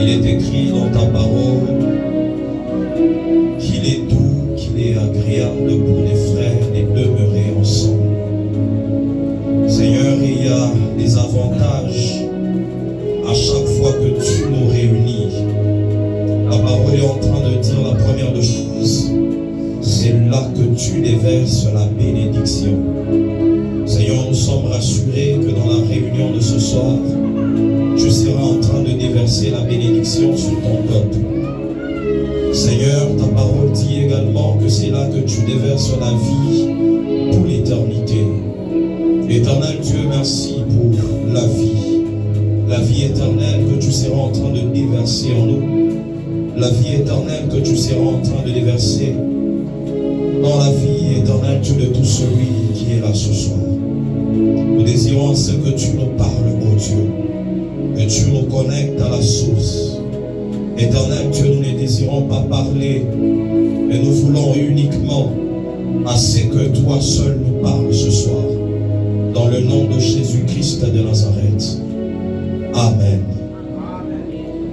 Il est écrit dans ta parole qu'il est doux, qu'il est agréable pour les frères de demeurer ensemble. Seigneur, il y a des avantages à chaque fois que tu nous réunis. La parole est en train de dire la première des choses, c'est là que tu déverses la bénédiction. Seigneur, nous sommes rassurés que dans la réunion de ce soir, tu seras en train de déverser la bénédiction sur ton peuple. Seigneur, ta parole dit également que c'est là que tu déverses la vie pour l'éternité. Éternel Dieu, merci pour la vie éternelle que tu seras en train de déverser en nous, la vie éternelle que tu seras en train de déverser dans la vie éternelle, Dieu, de tout celui qui est là ce soir. Nous désirons ce que tu nous parles, ô Dieu, et tu nous connectes à la source. Éternel Dieu, nous ne désirons pas parler, mais nous voulons uniquement à ce que toi seul nous parles ce soir. Dans le nom de Jésus-Christ de Nazareth. Amen.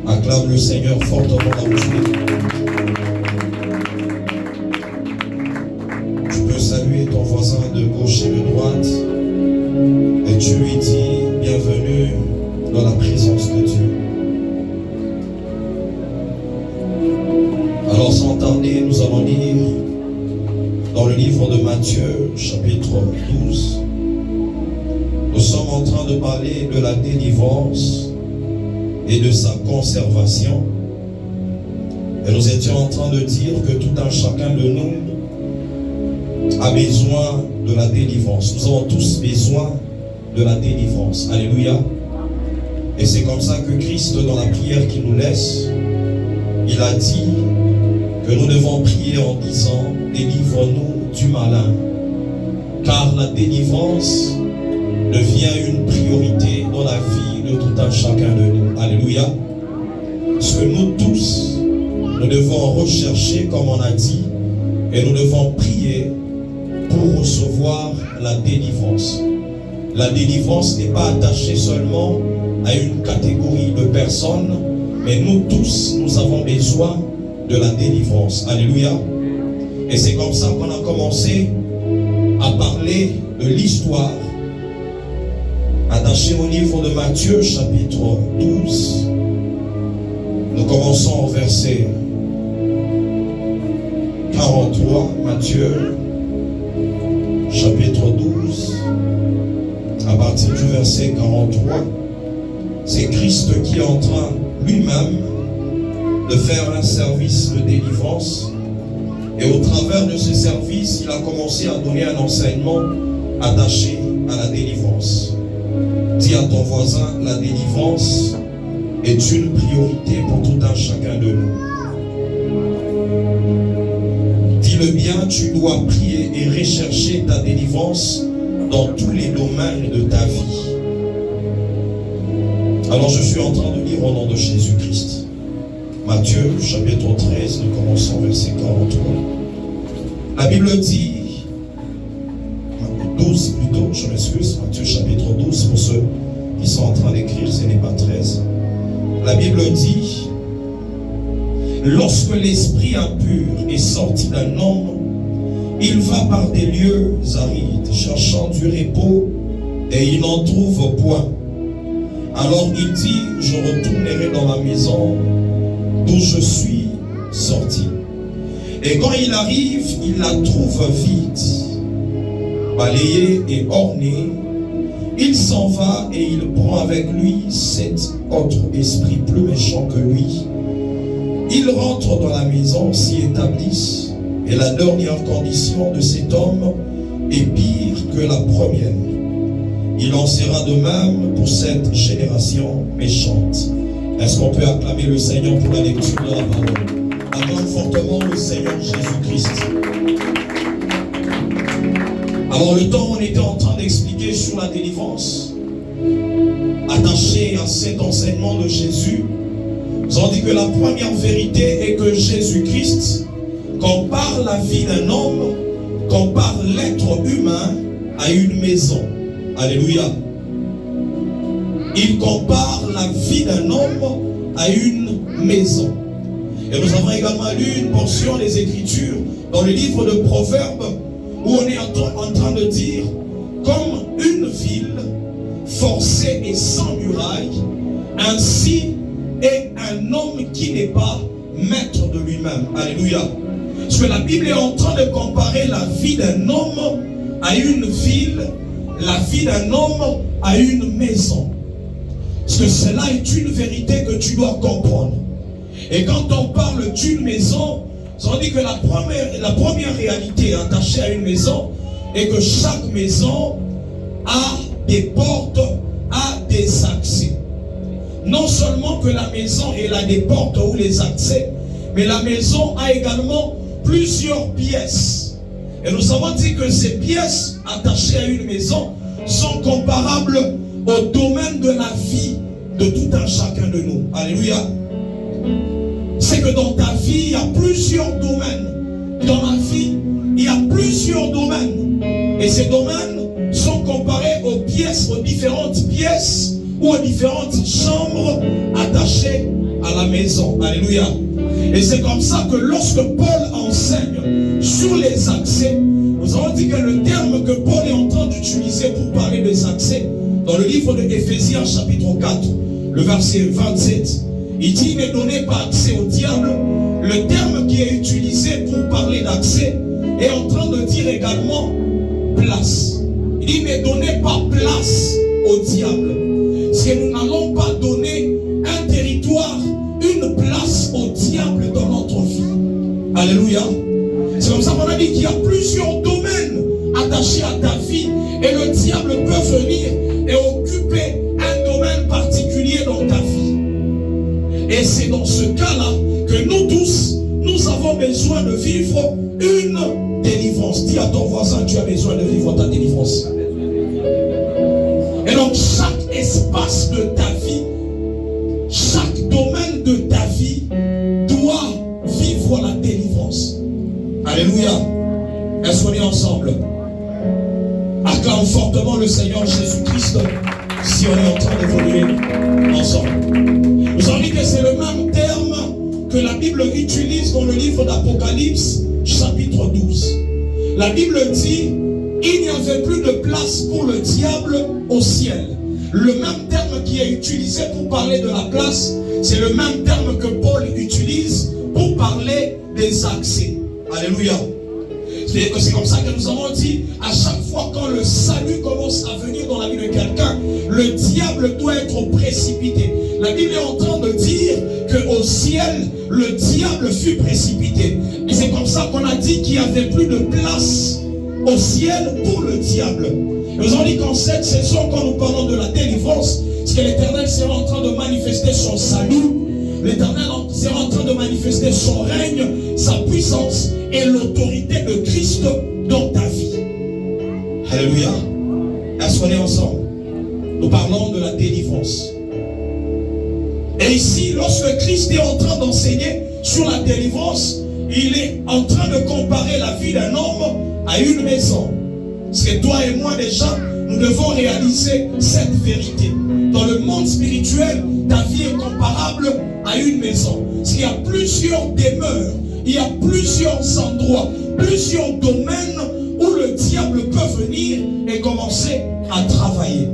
Acclame le Seigneur fortement dans le ciel. Tu peux saluer ton voisin de gauche et de droite et tu lui dis bienvenue dans la présence de Dieu. Alors sans tarder, nous allons lire dans le livre de Matthieu, chapitre 12. Nous sommes en train de parler de la délivrance et de sa conservation. Et nous étions en train de dire que tout un chacun de nous a besoin de la délivrance. Nous avons tous besoin de la délivrance. Alléluia. Et c'est comme ça que Christ, dans la prière qu'il nous laisse, il a dit que nous devons prier en disant « Délivre-nous du malin ». Car la délivrance devient une priorité dans la vie de tout un chacun de nous. Alléluia. Parce que nous tous, nous devons rechercher, comme on a dit, et nous devons prier pour recevoir la délivrance. La délivrance n'est pas attachée seulement à une catégorie de personnes, mais nous tous, nous avons besoin de la délivrance. Alléluia. Et c'est comme ça qu'on a commencé à parler de l'histoire attaché au livre de Matthieu, chapitre 12. Nous commençons au verset 43, Matthieu, chapitre 12. À partir du verset 43, c'est Christ qui est en train lui-même de faire un service de délivrance. Et au travers de ce service, il a commencé à donner un enseignement attaché à la délivrance. Dis à ton voisin, la délivrance est une priorité pour tout un chacun de nous. Dis-le bien, tu dois prier et rechercher ta délivrance dans tous les domaines de ta vie. Alors je suis en train de lire au nom de Jésus-Christ. Matthieu, chapitre 13, nous commençons verset 43. La Bible dit, 12 plutôt, je m'excuse, Matthieu chapitre 12, pour ceux qui sont en train d'écrire, ce n'est pas 13. La Bible dit, lorsque l'esprit impur est sorti d'un homme, il va par des lieux arides, cherchant du repos, et il n'en trouve point. Alors il dit, je retournerai dans la maison d'où je suis sorti. Et quand il arrive, il la trouve vide, balayée et ornée. Il s'en va et il prend avec lui cet autre esprit plus méchant que lui. Il rentre dans la maison, s'y établissent, et la dernière condition de cet homme est pire que la première. Il en sera de même pour cette génération méchante. Est-ce qu'on peut acclamer le Seigneur pour la lecture de la parole? Acclame fortement le Seigneur Jésus-Christ. Alors le temps où on était en train d'expliquer sur la délivrance, attaché à cet enseignement de Jésus, nous avons dit que la première vérité est que Jésus-Christ compare la vie d'un homme, compare l'être humain à une maison. Alléluia. Il compare la vie d'un homme à une maison. Et nous avons également lu une portion des Écritures dans le livre de Proverbes où on est en train de dire comme une ville forcée et sans muraille, ainsi est un homme qui n'est pas maître de lui-même. Alléluia. Parce que la Bible est en train de comparer la vie d'un homme à une ville, la vie d'un homme à une maison. Parce que cela est une vérité que tu dois comprendre. Et quand on parle d'une maison, on dit que la première réalité attachée à une maison est que chaque maison a des portes, a des accès. Non seulement que la maison elle a des portes ou les accès, mais la maison a également plusieurs pièces. Et nous avons dit que ces pièces attachées à une maison sont comparables au domaine de la vie de tout un chacun de nous. Alléluia. C'est que dans ta vie, il y a plusieurs domaines. Dans ma vie, il y a plusieurs domaines. Et ces domaines sont comparés aux pièces, aux différentes pièces ou aux différentes chambres attachées à la maison. Alléluia. Et c'est comme ça que lorsque Paul enseigne sur les accès, nous avons dit que le terme que Paul est en train d'utiliser pour parler des accès, dans le livre de Éphésiens chapitre 4, le verset 27, il dit il n'est donné pas accès au diable. Le terme qui est utilisé pour parler d'accès est en train de dire également place. Il dit il n'est donné pas place au diable. Parce que nous n'allons pas donner un territoire, une place au diable dans notre vie. Alléluia. C'est comme ça qu'on a dit qu'il y a plusieurs domaines attachés à ta vie et le diable peut venir et occuper un domaine particulier dans ta vie. Et c'est dans ce cas-là que nous tous, nous avons besoin de vivre une délivrance. Dis à ton voisin, tu as besoin de vivre ta délivrance. Et donc chaque espace de ta vie, chaque domaine de ta vie doit vivre la délivrance. Alléluia. Est-ce qu'on est ensemble? Acclame fortement le Seigneur Jésus-Christ si on est en train d'évoluer ensemble. Nous avons dit que c'est le même terme que la Bible utilise dans le livre d'Apocalypse, chapitre 12. La Bible dit, il n'y avait plus de place pour le diable au ciel. Le même terme qui est utilisé pour parler de la place, c'est le même terme que Paul utilise pour parler des accès. Alléluia. C'est comme ça que nous avons dit, à chaque fois quand le salut commence à venir dans la vie de quelqu'un, le diable doit être précipité. La Bible est en train de dire qu'au ciel, le diable fut précipité. Et c'est comme ça qu'on a dit qu'il n'y avait plus de place au ciel pour le diable. Et nous avons dit qu'en cette saison, quand nous parlons de la délivrance, c'est que l'Éternel sera en train de manifester son salut. L'Éternel sera en train de manifester son règne, sa puissance et l'autorité de Christ dans ta vie. Alléluia. Est-ce qu'on est ensemble? Nous parlons de la délivrance. Et ici, lorsque Christ est en train d'enseigner sur la délivrance, il est en train de comparer la vie d'un homme à une maison. Parce que toi et moi déjà, nous devons réaliser cette vérité. Dans le monde spirituel, ta vie est comparable à une maison. Parce qu'il y a plusieurs demeures, il y a plusieurs endroits, plusieurs domaines où le diable peut venir et commencer à travailler.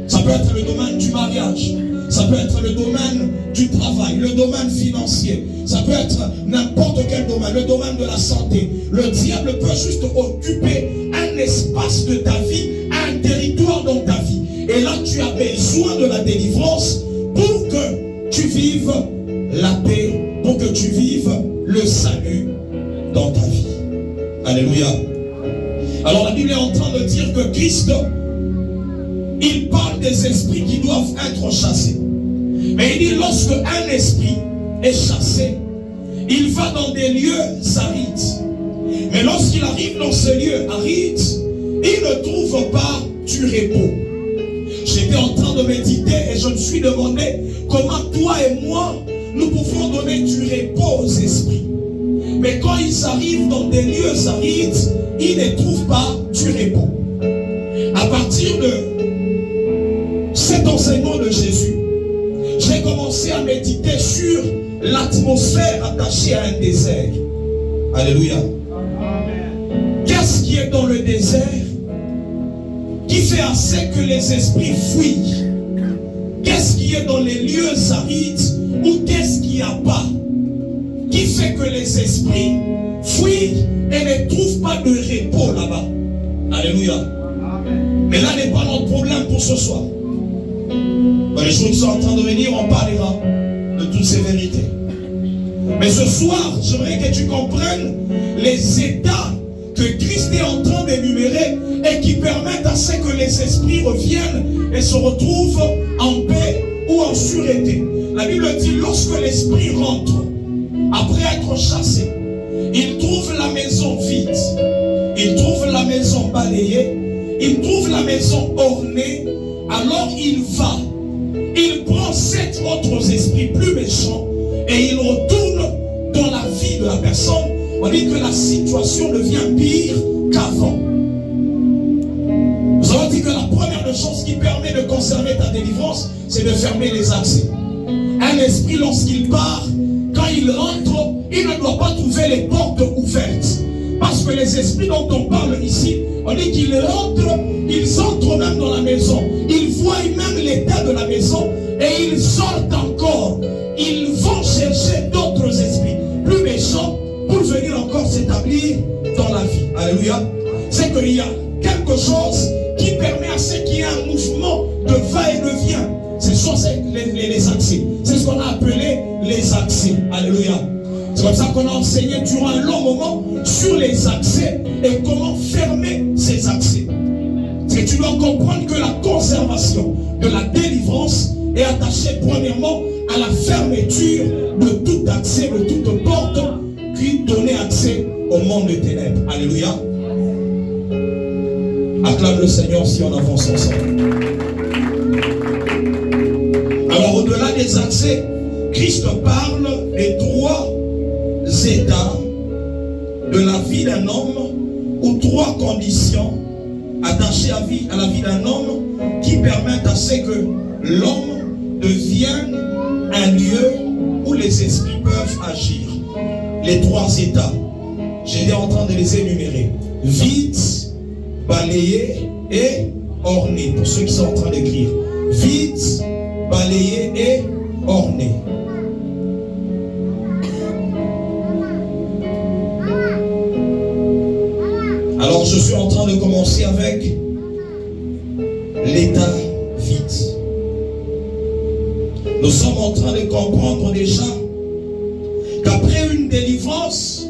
Ça peut être le domaine du mariage, ça peut être le domaine du travail, le domaine financier, ça peut être n'importe quel domaine, le domaine de la santé. Le diable peut juste occuper un espace de ta vie, un territoire dans ta vie. Et là, tu as besoin de la délivrance pour que tu vives la paix, pour que tu vives le salut dans ta vie. Alléluia. Alors la Bible est en train de dire que Christ, il parle des esprits qui doivent être chassés. Mais il dit lorsque un esprit est chassé, il va dans des lieux arides. Mais lorsqu'il arrive dans ces lieux arides, il ne trouve pas du repos. J'étais en train de méditer et je me suis demandé comment toi et moi, nous pouvons donner du repos aux esprits. Mais quand ils arrivent dans des lieux arides, ils ne trouvent pas du repos. À partir de cet enseignement de Jésus, j'ai vais commencer à méditer sur l'atmosphère attachée à un désert. Alléluia. Qu'est-ce qui est dans le désert qui fait assez que les esprits fuient? Qu'est-ce qui est dans les lieux arides ou qu'est-ce qu'il n'y a pas qui fait que les esprits fuient et ne trouvent pas de repos là-bas? Alléluia. Mais là n'est pas notre problème pour ce soir. Dans les jours qui sont en train de venir, on parlera de toutes ces vérités. Mais ce soir, j'aimerais que tu comprennes les états que Christ est en train d'énumérer et qui permettent à ce que les esprits reviennent et se retrouvent en paix ou en sûreté. La Bible dit, lorsque l'esprit rentre, après être chassé, il trouve la maison vide, il trouve la maison balayée, il trouve la maison ornée, alors il va, il prend 7 autres esprits plus méchants et il retourne dans la vie de la personne. On dit que la situation devient pire qu'avant. Nous avons dit que la première des choses qui permet de conserver ta délivrance, c'est de fermer les accès. Un esprit, lorsqu'il part, quand il rentre, il ne doit pas trouver les portes ouvertes. Parce que les esprits dont on parle ici, on dit qu'ils rentrent, ils entrent même dans la maison. Ils voient même l'état de la maison et ils sortent encore. Ils vont chercher d'autres esprits plus méchants pour venir encore s'établir dans la vie. Alléluia. C'est qu'il y a quelque chose qui permet à ce qu'il y ait un mouvement de va-et-vient. Ce sont les accès. C'est ce qu'on a appelé les accès. Alléluia. C'est comme ça qu'on a enseigné durant un long moment sur les accès et comment fermer ces accès. C'est que tu dois comprendre que la conservation de la délivrance est attachée premièrement à la fermeture de tout accès, de toute porte qui donnait accès au monde des ténèbres. Alléluia. Acclame le Seigneur si on avance ensemble. Alors au-delà des accès, Christ parle des 3 états de la vie d'un homme ou 3 conditions attachées à la vie d'un homme qui permettent à ce que l'homme devienne un lieu où les esprits peuvent agir. Les 3 états, j'étais en train de les énumérer: vide, balayé et orné. Pour ceux qui sont en train d'écrire, vide, balayé et orné. Alors je suis en train de commencer avec l'état vide. Nous sommes en train de comprendre déjà qu'après une délivrance,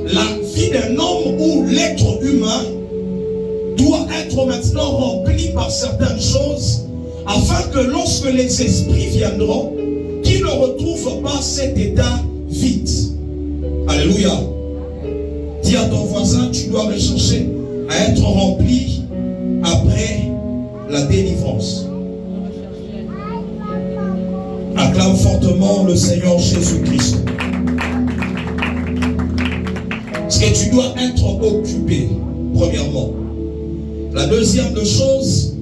la vie d'un homme ou l'être humain doit être maintenant rempli par certaines choses afin que lorsque les esprits viendront, qu'ils ne retrouvent pas cet état vide. Alléluia. Dis à ton voisin, tu dois rechercher à être rempli après la délivrance. Acclame fortement le Seigneur Jésus-Christ. Parce que tu dois être occupé, premièrement. La deuxième chose,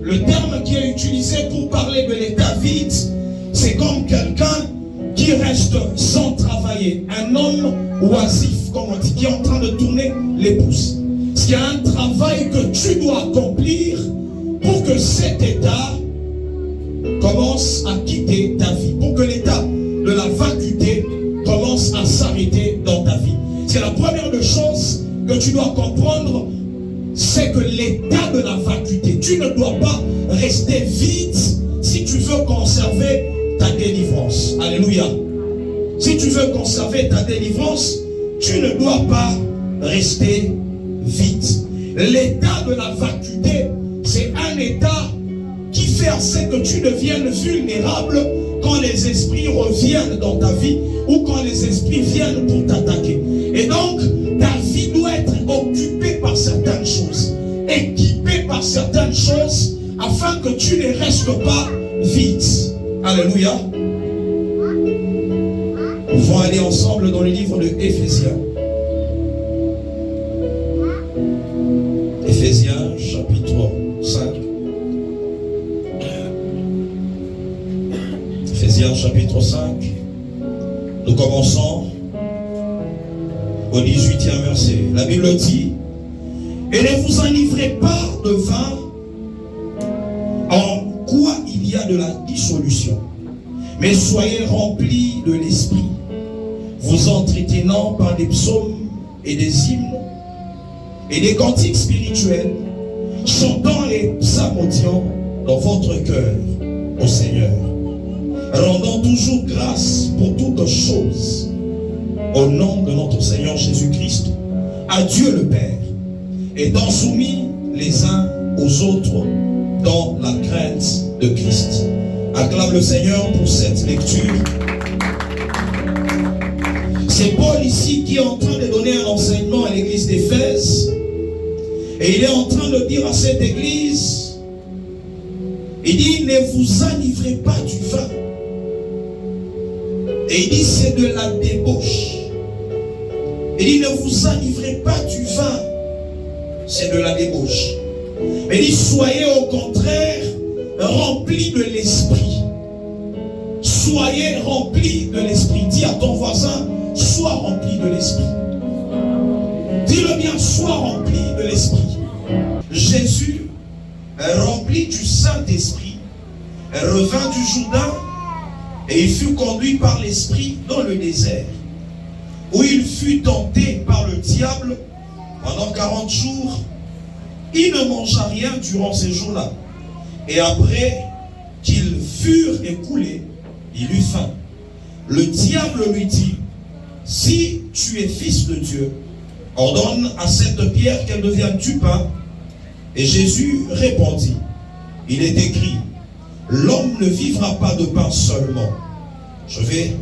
le terme qui est utilisé pour parler de l'état vide, c'est comme quelqu'un qui reste sans travailler. Un homme oisif, comme on dit, qui est en train de tourner les pouces. Parce qu'il y a un travail que tu dois accomplir pour que cet état commence à quitter ta vie. Pour que l'état de la vacuité commence à s'arrêter dans ta vie. C'est la première des choses que tu dois comprendre, c'est que l'état de la vacuité, tu ne dois pas rester vide si tu veux conserver ta délivrance. Alléluia. Si tu veux conserver ta délivrance, tu ne dois pas rester vide. L'état de la vacuité, c'est un état qui fait en sorte que tu deviennes vulnérable quand les esprits reviennent dans ta vie ou quand les esprits viennent pour t'attaquer. Et donc, ta vie doit être occupée par certaines choses, équipée par certaines choses, afin que tu ne restes pas vide. Alléluia. Nous allons aller ensemble dans le livre de Éphésiens. Éphésiens, chapitre 5. chapitre 5. Nous commençons au 18e verset. La Bible dit: et ne vous enivrez pas de vin, en quoi il y a de la dissolution, mais soyez remplis de l'esprit, vous entretenant par des psaumes et des hymnes et des cantiques spirituels, chantant et psalmodiant dans votre cœur au Seigneur, rendant toujours grâce pour toutes choses au nom de notre Seigneur Jésus-Christ, à Dieu le Père, étant soumis les uns aux autres dans la crainte de Christ. Acclame le Seigneur pour cette lecture. C'est Paul ici qui est en train de donner un enseignement à l'église d'Éphèse. Et il est en train de dire à cette église, il dit: ne vous enivrez pas du vin. Et il dit: c'est de la débauche. Il dit: ne vous enivrez pas du vin. C'est de la débauche. Mais il dit: soyez au contraire remplis de l'esprit. Soyez remplis de l'esprit. Dis à ton voisin: sois rempli de l'esprit. Dis-le bien: sois rempli de l'esprit. Jésus, rempli du Saint-Esprit, revint du Jourdain et il fut conduit par l'Esprit dans le désert, où il fut tenté par le diable pendant 40 jours. Il ne mangea rien durant ces jours-là. Et après qu'ils furent écoulés, il eut faim. Le diable lui dit: si tu es fils de Dieu, ordonne à cette pierre qu'elle devienne du pain. Et Jésus répondit: il est écrit, l'homme ne vivra pas de pain seulement. Je vais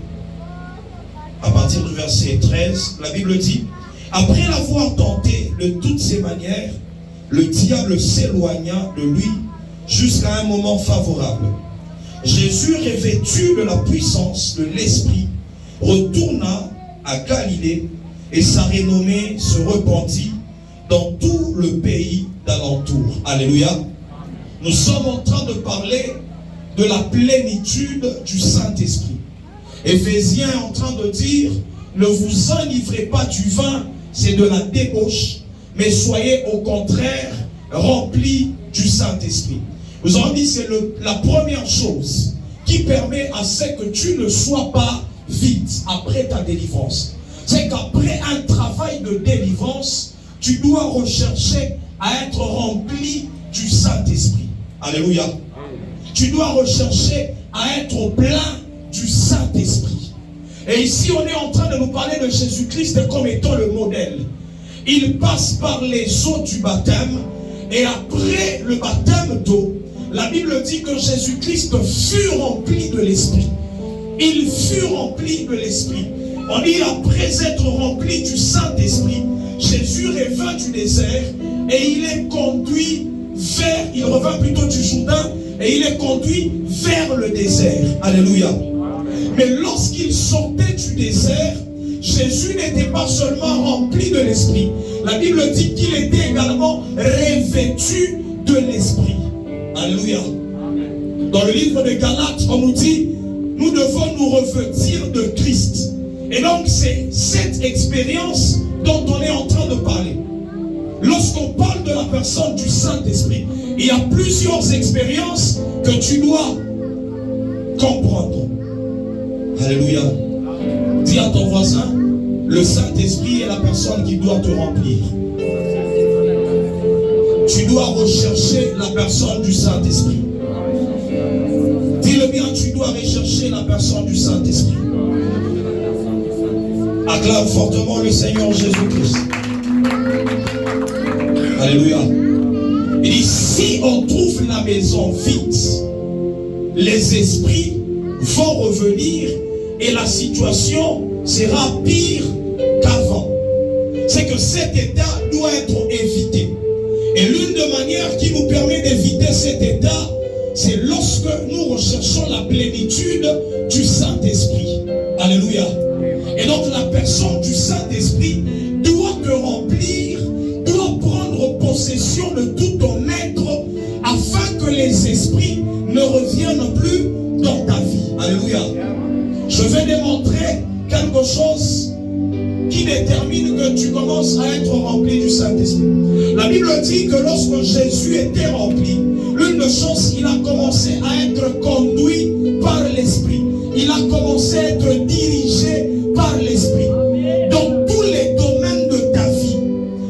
à partir du verset 13. La Bible dit: après l'avoir tenté de toutes ses manières, le diable s'éloigna de lui jusqu'à un moment favorable. Jésus, revêtu de la puissance de l'Esprit, retourna à Galilée et sa renommée se répandit dans tout le pays d'alentour. Alléluia. Nous sommes en train de parler de la plénitude du Saint-Esprit. Éphésiens est en train de dire: ne vous enivrez pas du vin, c'est de la débauche, mais soyez au contraire remplis du Saint-Esprit. Nous avons dit: c'est la première chose qui permet à ce que tu ne sois pas vide après ta délivrance. C'est qu'après un travail de délivrance, tu dois rechercher à être rempli du Saint-Esprit. Alléluia. Tu dois rechercher à être plein du Saint-Esprit. Et ici, on est en train de nous parler de Jésus-Christ comme étant le modèle. Il passe par les eaux du baptême, et après le baptême d'eau, la Bible dit que Jésus-Christ fut rempli de l'Esprit. Il fut rempli de l'Esprit. On dit: après être rempli du Saint-Esprit, Jésus revint du désert et il est conduit vers, il revint plutôt du Jourdain et il est conduit vers le désert. Alléluia. Mais lorsqu'il sortait du désert, Jésus n'était pas seulement rempli de l'Esprit. La Bible dit qu'il était également revêtu de l'Esprit. Alléluia. Dans le livre de Galates, on nous dit: nous devons nous revêtir de Christ. Et donc c'est cette expérience dont on est en train de parler. Lorsqu'on parle de la personne du Saint-Esprit, il y a plusieurs expériences que tu dois comprendre. Alléluia. Dis à ton voisin: le Saint-Esprit est la personne qui doit te remplir. Tu dois rechercher la personne du Saint-Esprit. Dis-le bien: tu dois rechercher la personne du Saint-Esprit. Acclame fortement le Seigneur Jésus-Christ. Alléluia. Il dit: si on trouve la maison vide, les esprits vont revenir et la situation sera pire qu'avant. C'est que cet état doit être évité. Et l'une des manières qui nous permet d'éviter cet état, c'est lorsque nous recherchons la plénitude du Saint-Esprit. Alléluia. Et donc la personne du Saint-Esprit doit te remplir, doit prendre possession de tout ton être, afin que les esprits ne reviennent plus dans ta vie. Alléluia. Je vais démontrer quelque chose qui détermine que tu commences à être rempli du Saint-Esprit. La Bible dit que lorsque Jésus était rempli, l'une des choses, il a commencé à être conduit par l'Esprit. Il a commencé à être dirigé par l'Esprit. Dans tous les domaines de ta vie,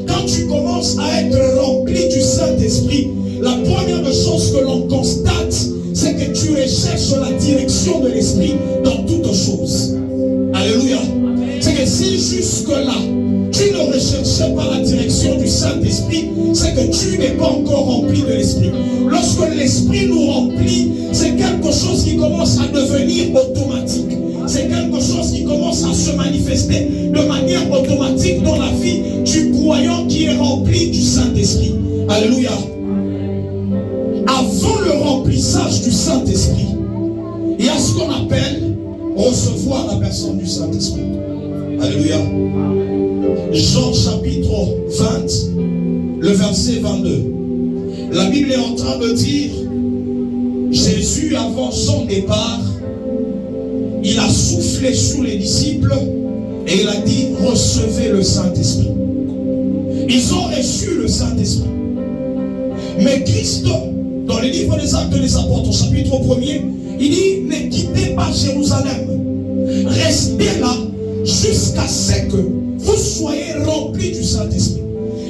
quand tu commences à être rempli du Saint-Esprit, la première des choses que l'on constate, c'est que tu recherches la direction de l'Esprit dans toutes choses. Alléluia. C'est que si jusque-là, tu ne recherchais pas la direction du Saint-Esprit, c'est que tu n'es pas encore rempli de l'Esprit. Lorsque l'Esprit nous remplit, c'est quelque chose qui commence à devenir automatique. C'est quelque chose qui commence à se manifester de manière automatique dans la vie du croyant qui est rempli du Saint-Esprit. Alléluia. Avant le remplissage du Saint-Esprit, il y a ce qu'on appelle recevoir la personne du Saint-Esprit. Alléluia. Jean chapitre 20, le verset 22. La Bible est en train de dire, Jésus avant son départ, il a soufflé sur les disciples et il a dit, recevez le Saint-Esprit. Ils ont reçu le Saint-Esprit. Mais Christ, dans le livre des Actes des Apôtres, au chapitre 1er, il dit, ne quittez pas Jérusalem. Restez là jusqu'à ce que vous soyez remplis du Saint-Esprit.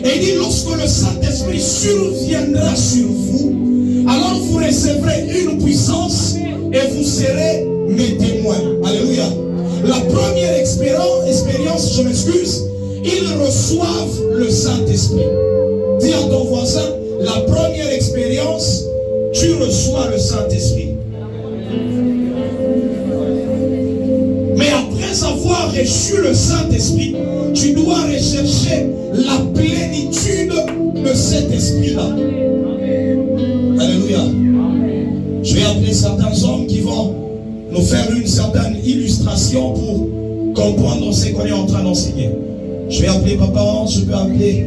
Et il dit, lorsque le Saint-Esprit surviendra sur vous, alors vous recevrez une puissance et vous serez mes témoins. Alléluia. La première expérience, je m'excuse, ils reçoivent le Saint-Esprit. Dis à ton voisin, la première expérience, tu reçois le Saint-Esprit. Mais après avoir reçu le Saint-Esprit, tu dois rechercher la plénitude de cet esprit-là. Alléluia. Je vais appeler certains hommes qui vont nous faire une certaine illustration pour comprendre ce qu'on est en train d'enseigner. Je vais appeler Papa Hans, je peux appeler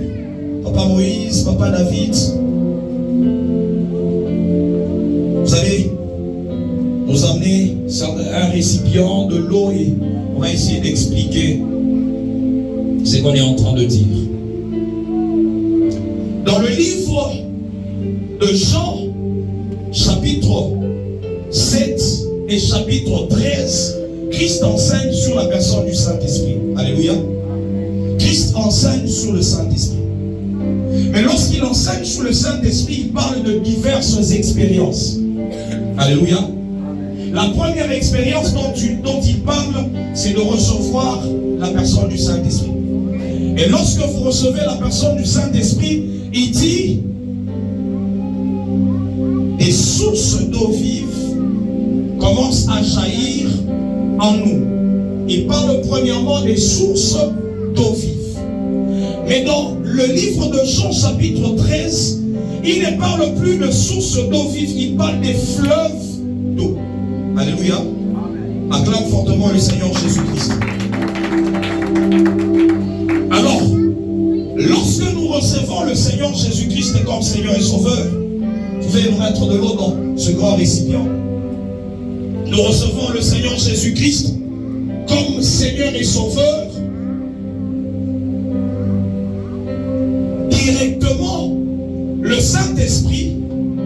Papa Moïse, Papa David. Vous allez nous amener un récipient de l'eau et on va essayer d'expliquer ce qu'on est en train de dire. Dans le livre de Jean, chapitre 7 et chapitre 13, Christ enseigne sur la personne du Saint-Esprit. Alléluia. Christ enseigne sur le Saint-Esprit. Mais lorsqu'il enseigne sur le Saint-Esprit, il parle de diverses expériences. Alléluia. La première expérience dont il parle, c'est de recevoir la personne du Saint-Esprit. Et lorsque vous recevez la personne du Saint-Esprit, il dit des sources d'eau vive commencent à jaillir en nous. Il parle premièrement des sources d'eau vive. Mais dans le livre de Jean chapitre 13, il ne parle plus de sources d'eau vive, il parle des fleuves d'eau. Alléluia. Acclame fortement le Seigneur Jésus-Christ. Alors, lorsque nous recevons le Seigneur Jésus-Christ comme Seigneur et Sauveur, vous pouvez nous mettre de l'eau dans ce grand récipient. Nous recevons le Seigneur Jésus-Christ comme Seigneur et Sauveur. Directement, le Saint-Esprit,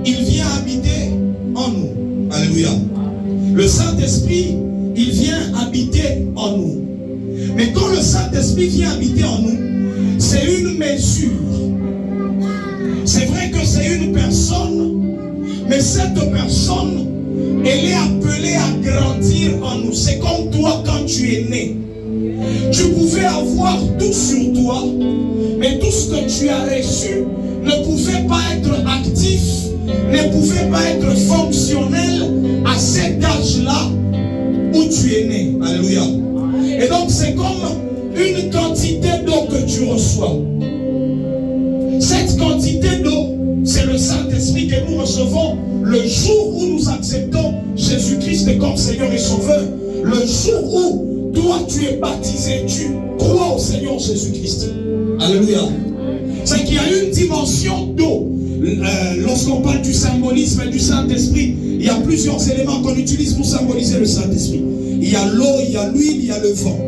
il vient habiter en nous. Alléluia. Le Saint-Esprit, il vient habiter en nous. Mais quand le Saint-Esprit vient habiter en nous, c'est une mesure. C'est vrai que c'est une personne, mais cette personne, elle est appelée à grandir en nous. C'est comme toi quand tu es né. Tu pouvais avoir tout sur toi, mais tout ce que tu as reçu ne pouvait pas être actif, ne pouvait pas être fonctionnel à cet âge-là où tu es né. Alléluia. Et donc c'est comme une quantité d'eau que tu reçois. Cette quantité d'eau, c'est le Saint-Esprit que nous recevons le jour où nous acceptons Jésus-Christ comme Seigneur et Sauveur. Le jour où toi tu es baptisé, tu crois au Seigneur Jésus-Christ. Alléluia. C'est qu'il y a une dimension d'eau. Lorsqu'on parle du symbolisme du Saint-Esprit, il y a plusieurs éléments qu'on utilise pour symboliser le Saint-Esprit. Il y a l'eau, il y a l'huile, il y a le vent.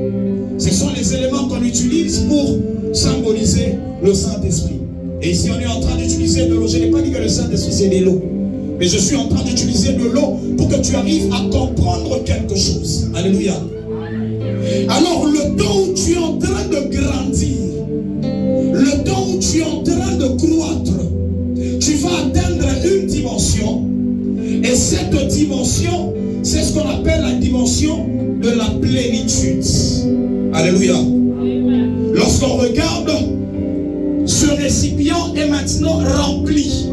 Ce sont les éléments qu'on utilise pour symboliser le Saint-Esprit. Et ici, on est en train d'utiliser de l'eau. Je n'ai pas dit que le Saint-Esprit, c'est de l'eau. Mais je suis en train d'utiliser de l'eau pour que tu arrives à comprendre quelque chose. Alléluia. Alors, le temps où tu es en train de grandir, le temps où tu es en train de croître, tu vas atteindre une dimension. Et cette dimension, c'est ce qu'on appelle la dimension de la plénitude. Alléluia. Lorsqu'on regarde, ce récipient est maintenant rempli.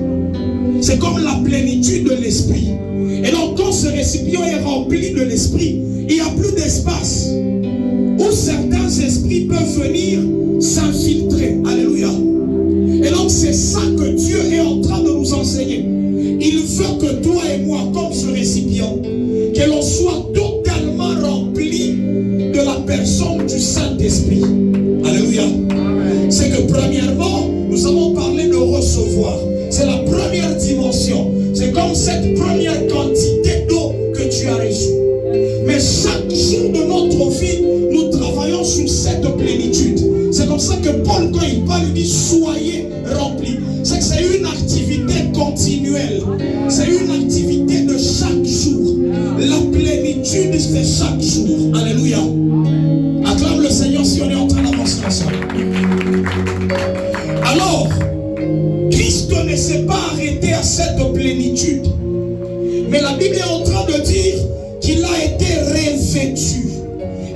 C'est comme la plénitude de l'esprit. Et donc, quand ce récipient est rempli de l'esprit, il n'y a plus d'espace où certains esprits peuvent venir s'infiltrer. Alléluia. Et donc, c'est ça que Dieu est en train de nous enseigner. Il veut que toi et moi, comme ce récipient, que l'on soit totalement rempli de la personne du Saint-Esprit. Alléluia. C'est que premièrement, nous avons parlé de recevoir. C'est la première dimension. C'est comme cette première quantité d'eau que tu as reçue. Mais chaque jour de notre vie, nous travaillons sur cette plénitude. C'est comme ça que Paul, quand il parle, il dit soyez remplis. C'est que c'est une activité continuelle. C'est une activité de chaque jour. La plénitude, c'est chaque jour. Alléluia. Acclame le Seigneur si on est en train d'avancer ensemble. Alors, Christ ne s'est pas arrêté à cette plénitude. Mais la Bible est en train de dire qu'il a été revêtu.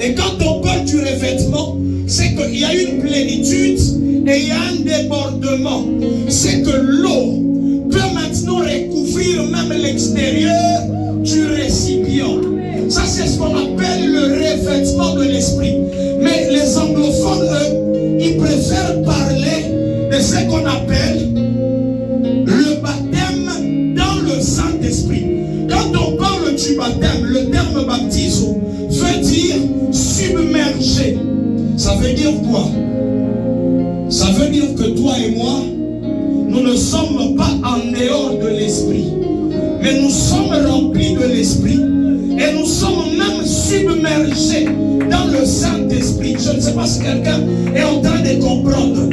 Et quand on parle du revêtement, c'est qu'il y a une plénitude et il y a un débordement. C'est que l'eau peut maintenant recouvrir même l'extérieur du récipient. Ça, c'est ce qu'on appelle le revêtement de l'esprit. Mais les anglophones, eux, ils préfèrent parler de ce qu'on appelle le baptême dans le Saint-Esprit. Quand on parle du baptême, le terme baptiso veut dire submerger. Ça veut dire quoi? Ça veut dire que toi et moi, nous ne sommes pas en dehors de l'esprit, mais nous sommes remplis de l'esprit et nous sommes même submergés dans le Saint-Esprit. Je ne sais pas si quelqu'un est en train de comprendre.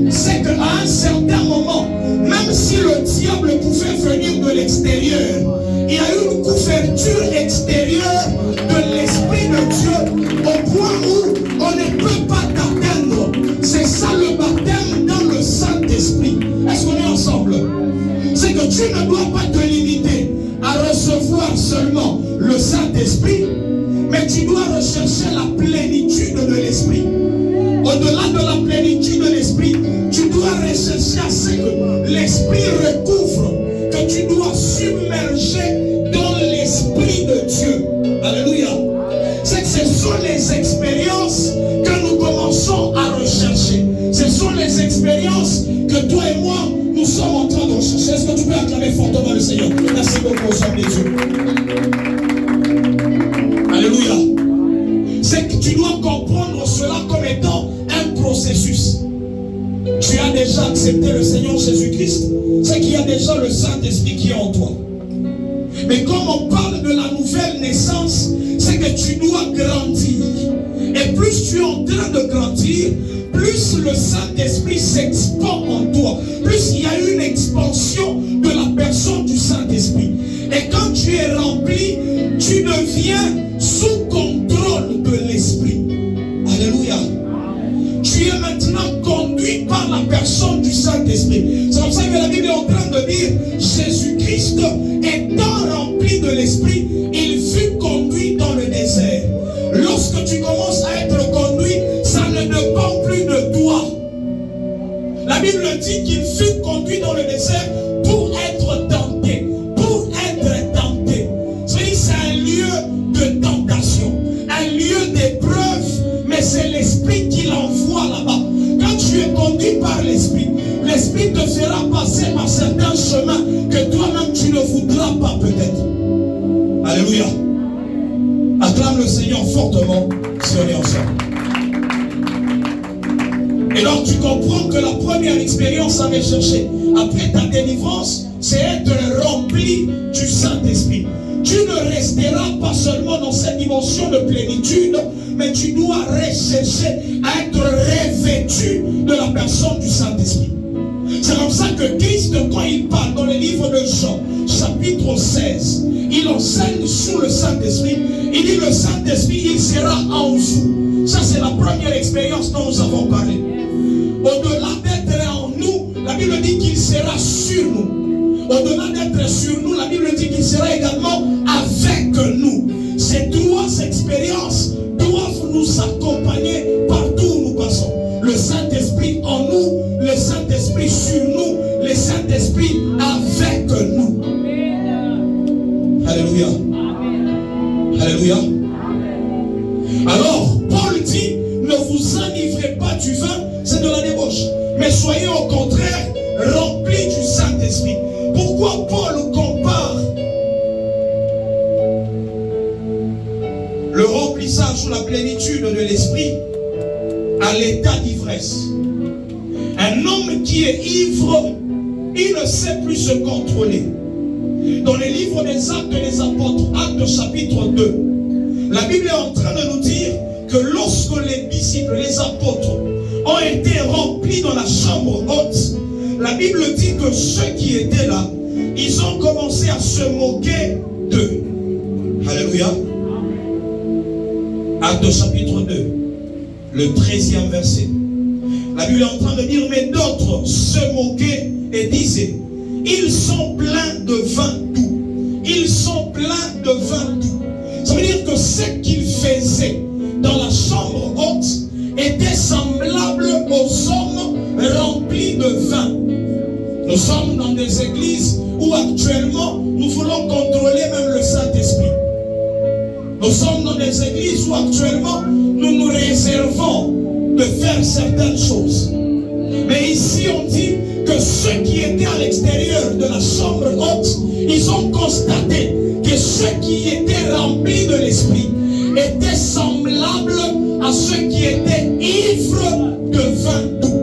C'est qu'à un certain moment, même si le diable pouvait venir de l'extérieur, il y a une couverture extérieure de l'Esprit de Dieu au point où on ne peut pas t'atteindre. C'est ça le baptême dans le Saint-Esprit. Est-ce qu'on est ensemble? C'est que tu ne dois pas te limiter à recevoir seulement le Saint-Esprit, mais tu dois rechercher la plénitude de l'Esprit. Au-delà de la plénitude de l'Esprit, tu dois rechercher à ce que l'Esprit recouvre, que tu dois submerger dans l'Esprit de Dieu. Alléluia. C'est que ce sont les expériences que nous commençons à rechercher. Ce sont les expériences que toi et moi, nous sommes en train de rechercher. Est-ce que tu peux acclamer fortement le Seigneur? Merci beaucoup aux hommes de Dieu. Alléluia. C'est que tu dois comprendre cela comme étant un processus. Tu as déjà accepté le Seigneur Jésus-Christ, c'est qu'il y a déjà le Saint-Esprit qui est en toi. Mais comme on parle de la nouvelle naissance, c'est que tu dois grandir. Et plus tu es en train de grandir, plus le Saint-Esprit s'expand en toi. Plus il y a une expansion de la personne du Saint-Esprit. Et quand tu es rempli, tu deviens sous contrôle de l'Esprit. Alléluia. Tu es maintenant conduit par la personne du Saint-Esprit. C'est comme ça que la Bible est en train de dire, Jésus-Christ étant rempli de l'Esprit, il fut conduit dans le désert. Lorsque tu commences à être conduit, ça ne dépend plus de toi. La Bible dit qu'il fut conduit dans le désert pour être tenté. Pour être tenté. C'est un lieu de tentation, un lieu d'épreuve, mais c'est l'Esprit qui l'envoie là-bas. Quand tu es conduit par l'Esprit, l'Esprit te fera passer par certains chemins que toi-même tu ne voudras pas peut-être. Alléluia. Acclame le Seigneur fortement si on est ensemble. Et donc tu comprends que la première expérience à rechercher après ta délivrance, c'est être rempli du Saint-Esprit. tu ne resteras pas seulement dans cette dimension de plénitude, mais tu dois rechercher à être revêtu de la personne du Saint-Esprit. C'est comme ça que Christ, quand il parle dans le livre de Jean, chapitre 16, il enseigne sur le Saint-Esprit. Il dit le Saint-Esprit, il sera en vous. Ça, c'est la première expérience dont nous avons parlé. Au-delà d'être en nous, la Bible dit qu'il sera sur nous. Au-delà d'être sur nous, la Bible dit qu'il sera également avec nous. Ces trois expériences doivent nous accompagner partout où nous passons. Le Saint-Esprit en nous, le Saint-Esprit sur nous, le Saint-Esprit avec nous. Alléluia. Alléluia. Alors, Paul dit, ne vous enivrez pas du vin, c'est de la débauche. Mais soyez au contraire remplis du Saint-Esprit. Pourquoi Paul compare le remplissage ou la plénitude de l'esprit à l'état d'ivresse? Un homme qui est ivre, il ne sait plus se contrôler. Dans le livre des Actes des Apôtres, Actes chapitre 2, la Bible est en train de nous dire que lorsque les disciples, les apôtres, ont été remplis dans la chambre haute, la Bible dit que ceux qui étaient là, ils ont commencé à se moquer d'eux. Alléluia. Actes chapitre 2, le 13e verset. La Bible est en train de dire, mais d'autres se moquaient et disaient, ils sont pleins de vin doux. Ils sont pleins de vin doux. Ça veut dire que ce qu'ils faisaient dans la chambre haute était semblable aux hommes remplis de vin. Nous sommes dans des églises où actuellement nous voulons contrôler même le Saint-Esprit. Nous sommes dans des églises où actuellement nous nous réservons de faire certaines choses. Mais ici on dit que ceux qui étaient à l'extérieur de la chambre haute, ils ont constaté que ceux qui étaient remplis de l'esprit étaient semblables à ceux qui étaient ivres de vin doux.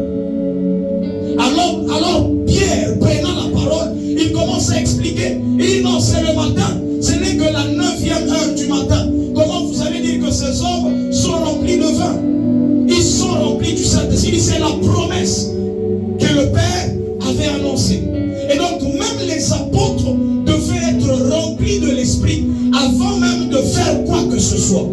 Alors Pierre, prenant la parole, il commence à expliquer. Il dit non, c'est le matin, ce n'est que la 9e heure du matin. Comment vous allez dire que ces hommes sont remplis de vin? Ils sont remplis du Saint-Esprit. C'est la promesse que le Père avait annoncée. Et donc même les apôtres devaient être remplis de l'Esprit avant même de faire quoi que ce soit.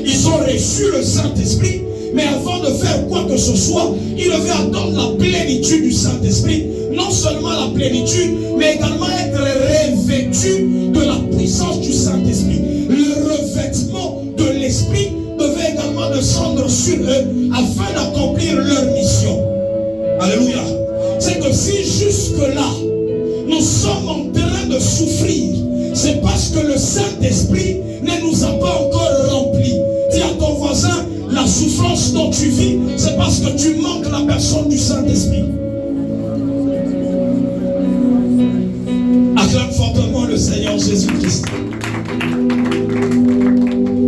Ils ont reçu le Saint-Esprit, mais avant de faire quoi que ce soit, ils devaient attendre la plénitude du Saint-Esprit. Non seulement la plénitude, mais également être revêtus de la puissance du Saint-Esprit. Le revêtement de l'Esprit devait également descendre sur eux afin d'accomplir leur mission. Alléluia. C'est que si jusque-là, nous sommes en train de souffrir, c'est parce que le Saint-Esprit ne nous a pas encore remplis. Dis à ton voisin, la souffrance dont tu vis, c'est parce que tu manques la personne du Saint-Esprit. Acclame fortement le Seigneur Jésus-Christ.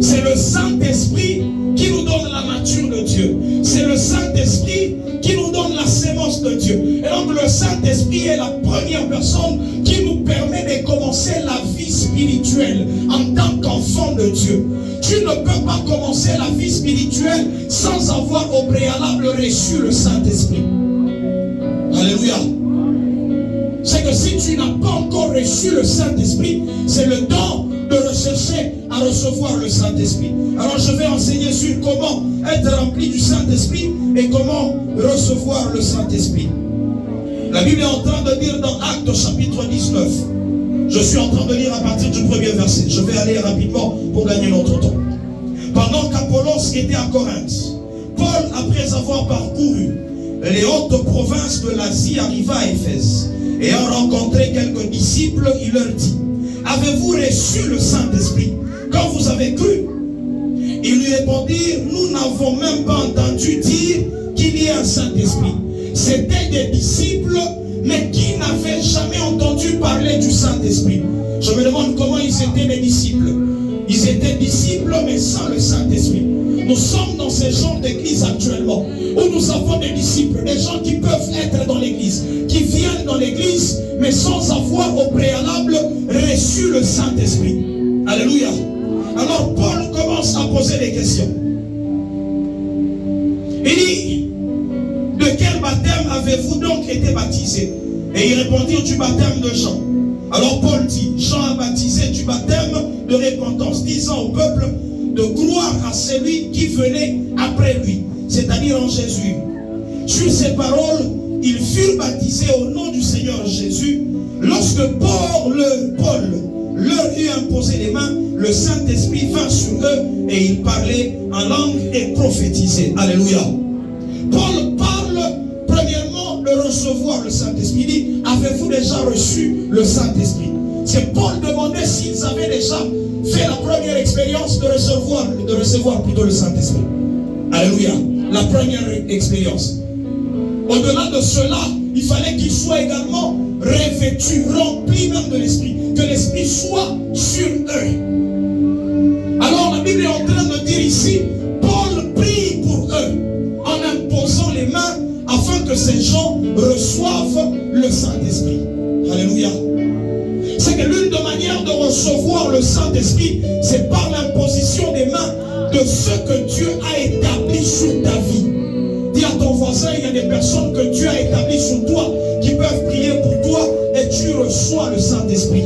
C'est le Saint-Esprit qui nous donne la nature de Dieu. C'est le Saint-Esprit qui nous donne la sémence de Dieu. Et donc le Saint-Esprit est la première personne qui nous permet de commencer la vie spirituelle en tant qu'enfant de Dieu. Tu ne peux pas commencer la vie spirituelle sans avoir au préalable reçu le Saint-Esprit. Alléluia. C'est que si tu n'as pas encore reçu le Saint-Esprit, c'est le temps de rechercher à recevoir le Saint-Esprit. Alors je vais enseigner sur comment être rempli du Saint-Esprit et comment recevoir le Saint-Esprit. La Bible est en train de dire dans Actes chapitre 19. Je suis en train de lire à partir du premier verset. Je vais aller rapidement pour gagner notre temps. Pendant qu'Apollos était à Corinthe, Paul, après avoir parcouru les hautes provinces de l'Asie, arriva à Éphèse. Ayant rencontré quelques disciples, il leur dit, avez-vous reçu le Saint-Esprit quand vous avez cru? Ils lui répondirent, nous n'avons même pas entendu dire qu'il y ait un Saint-Esprit. C'étaient des disciples, mais qui n'avaient jamais entendu parler du Saint-Esprit. Je me demande comment ils étaient des disciples. Ils étaient disciples, mais sans le Saint-Esprit. Nous sommes dans ce genre d'église actuellement, où nous avons des disciples, des gens qui peuvent être dans l'église, qui viennent dans l'église, mais sans avoir au préalable reçu le Saint-Esprit. Alléluia. Alors Paul commence à poser des questions. Il dit, de quel baptême avez-vous donc été baptisé? Et ils répondirent, du baptême de Jean. Alors Paul dit, Jean a baptisé du baptême de repentance, disant au peuple de croire à celui qui venait après lui, c'est-à-dire en Jésus. Sur ces paroles, ils furent baptisés au nom du Seigneur Jésus. Lorsque Paul leur eut imposé les mains, le Saint-Esprit vint sur eux et ils parlaient en langue et prophétisaient. Alléluia. Paul parle premièrement de recevoir le Saint-Esprit. Il dit, avez-vous déjà reçu le Saint-Esprit? C'est Paul demandait s'ils avaient déjà fait la première expérience de recevoir plutôt le Saint-Esprit. Alléluia. La première expérience. Au-delà de cela, il fallait qu'ils soient également revêtus, remplis même de l'Esprit. Que l'Esprit soit sur eux. Alors la Bible est en train de dire ici, Paul prie pour eux en imposant les mains afin que ces gens reçoivent le Saint-Esprit. Alléluia. C'est que l'une des manières de recevoir le Saint-Esprit, c'est par l'imposition des mains de ce que Dieu a établi sur ta vie. Dis à ton voisin, il y a des personnes que Dieu a établies sur toi qui peuvent prier pour toi et tu reçois le Saint-Esprit.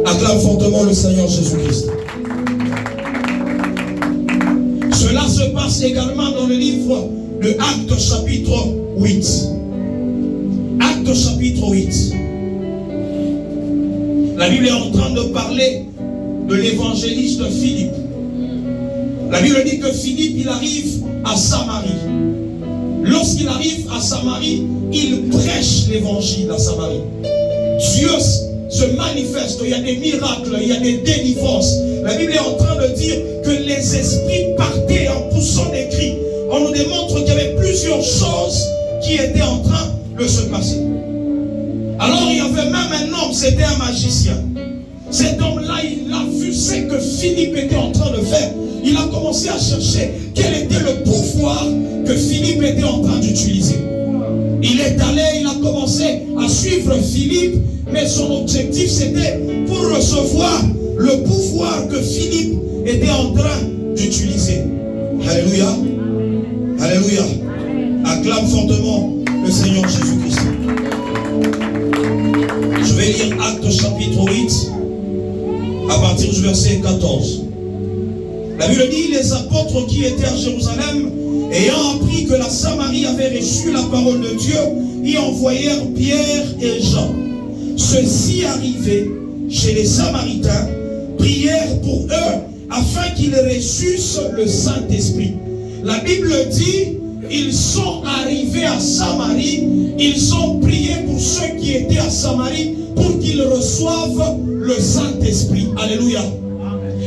Acclame fortement le Seigneur Jésus-Christ. Cela se passe également dans le livre de Actes chapitre 8. Actes chapitre 8. La Bible est en train de parler de l'évangéliste Philippe. La Bible dit que Philippe, il arrive à Samarie. Lorsqu'il arrive à Samarie, il prêche l'évangile à Samarie. Dieu se manifeste, il y a des miracles, il y a des délivrances. La Bible est en train de dire que les esprits partaient en poussant des cris. On nous démontre qu'il y avait plusieurs choses qui étaient en train de se passer. Alors il y avait même un homme, c'était un magicien. Cet homme-là, il a vu ce que Philippe était en train de faire. Il a commencé à chercher quel était le pouvoir que Philippe était en train d'utiliser. Il est allé, il a commencé à suivre Philippe, mais son objectif c'était pour recevoir le pouvoir que Philippe était en train d'utiliser. Alléluia. Alléluia. Acclame fortement le Seigneur Jésus-Christ. Je vais lire Actes chapitre 8 à partir du verset 14. La Bible dit, les apôtres qui étaient à Jérusalem, ayant appris que la Samarie avait reçu la parole de Dieu, y envoyèrent Pierre et Jean. Ceux-ci arrivés chez les Samaritains, prièrent pour eux afin qu'ils reçussent le Saint-Esprit. La Bible dit, ils sont arrivés à Samarie, ils ont prié pour ceux qui étaient à Samarie pour qu'ils reçoivent le Saint-Esprit. Alléluia.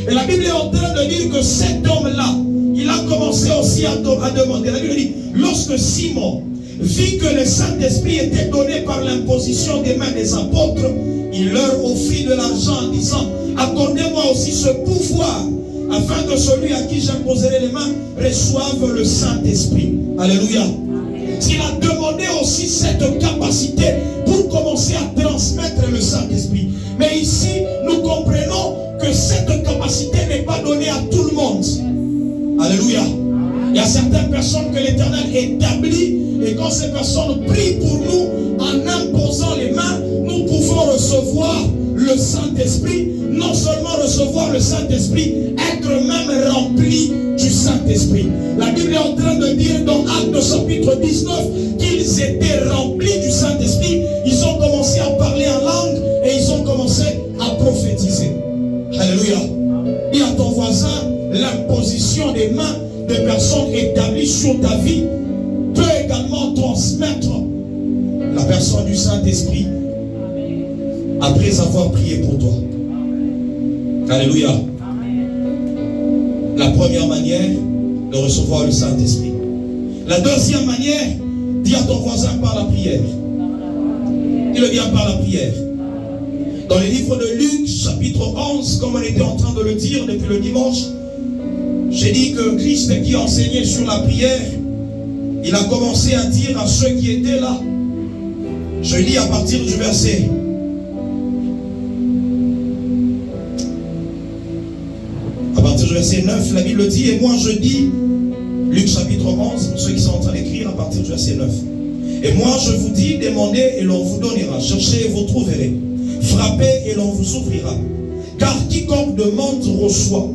Et la Bible est en train de dire que cet homme-là, il a commencé aussi à demander. La Bible dit, lorsque Simon vit que le Saint-Esprit était donné par l'imposition des mains des apôtres, il leur offrit de l'argent en disant, accordez-moi aussi ce pouvoir, afin que celui à qui j'imposerai les mains reçoive le Saint-Esprit. Alléluia. Il a demandé aussi cette capacité pour commencer à transmettre le Saint-Esprit. Mais ici, nous comprenons que cette capacité n'est pas donnée à tout le monde. Alléluia. Il y a certaines personnes que l'Éternel établit, et quand ces personnes prient pour nous, en imposant les mains, nous pouvons recevoir le Saint-Esprit. Non seulement recevoir le Saint-Esprit, être même rempli du Saint-Esprit. La Bible est en train de dire dans Actes chapitre 19 qu'ils étaient remplis du Saint-Esprit. Ils ont commencé à parler en langue et ils ont commencé à prophétiser. Alléluia. Dis à ton voisin, l'imposition des mains des personnes établies sur ta vie peut également transmettre la personne du Saint-Esprit après avoir prié pour toi. Alléluia. La première manière de recevoir le Saint-Esprit. La deuxième manière, dis à ton voisin par la prière. Dis-le bien par la prière. Dans le livre de Luc, chapitre 11, comme on était en train de le dire depuis le dimanche, j'ai dit que Christ qui enseignait sur la prière, il a commencé à dire à ceux qui étaient là, je lis à partir du verset partir du verset 9, la Bible dit, et moi je dis, Luc chapitre 11, pour ceux qui sont en train d'écrire à partir du verset 9. Et moi je vous dis, demandez et l'on vous donnera, cherchez et vous trouverez, frappez et l'on vous ouvrira. Car quiconque demande reçoit,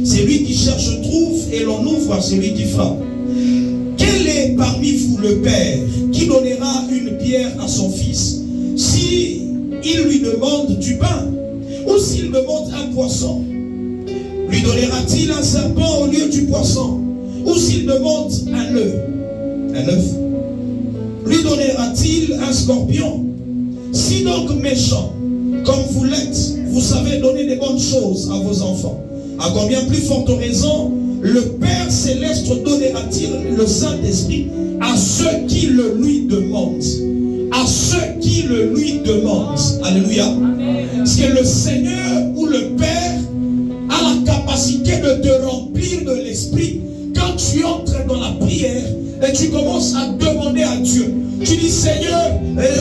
celui qui cherche trouve et l'on ouvre à celui qui frappe. Quel est parmi vous le père qui donnera une pierre à son fils si il lui demande du pain, ou s'il demande un poisson? Lui donnera-t-il un serpent au lieu du poisson? Ou s'il demande un œuf, lui donnera-t-il un scorpion? Si donc méchant, comme vous l'êtes, vous savez donner des bonnes choses à vos enfants, à combien plus forte raison le Père Céleste donnera-t-il le Saint-Esprit à ceux qui le lui demandent? À ceux qui le lui demandent. Alléluia. Parce que le Seigneur ou le Père a la capacité de te remplir de l'Esprit quand tu entres dans la prière et tu commences à demander à Dieu. Tu dis, Seigneur,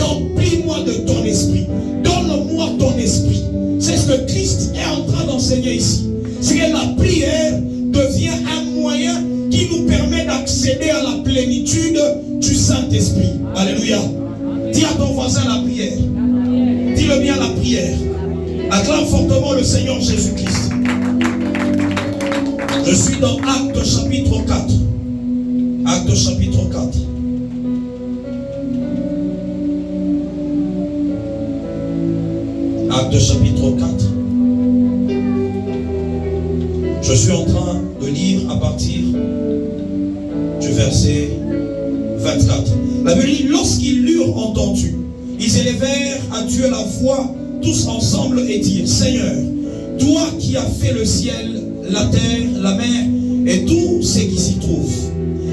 remplis-moi de ton esprit. Donne-moi ton esprit. C'est ce que Christ est en train d'enseigner ici. C'est que la prière devient un moyen qui nous permet d'accéder à la plénitude du Saint-Esprit. Alléluia. Dis à ton voisin la prière. Dis-le bien, la prière. Acclame fortement le Seigneur Jésus-Christ. Je suis dans Actes chapitre 4. Actes chapitre 4. Actes chapitre 4. Je suis en train de lire à partir du verset 24. La Bible dit, lorsqu'ils l'eurent entendu, ils élevèrent à Dieu la voix tous ensemble et dirent, Seigneur, toi qui as fait le ciel, la terre, la mer et tout ce qui s'y trouve,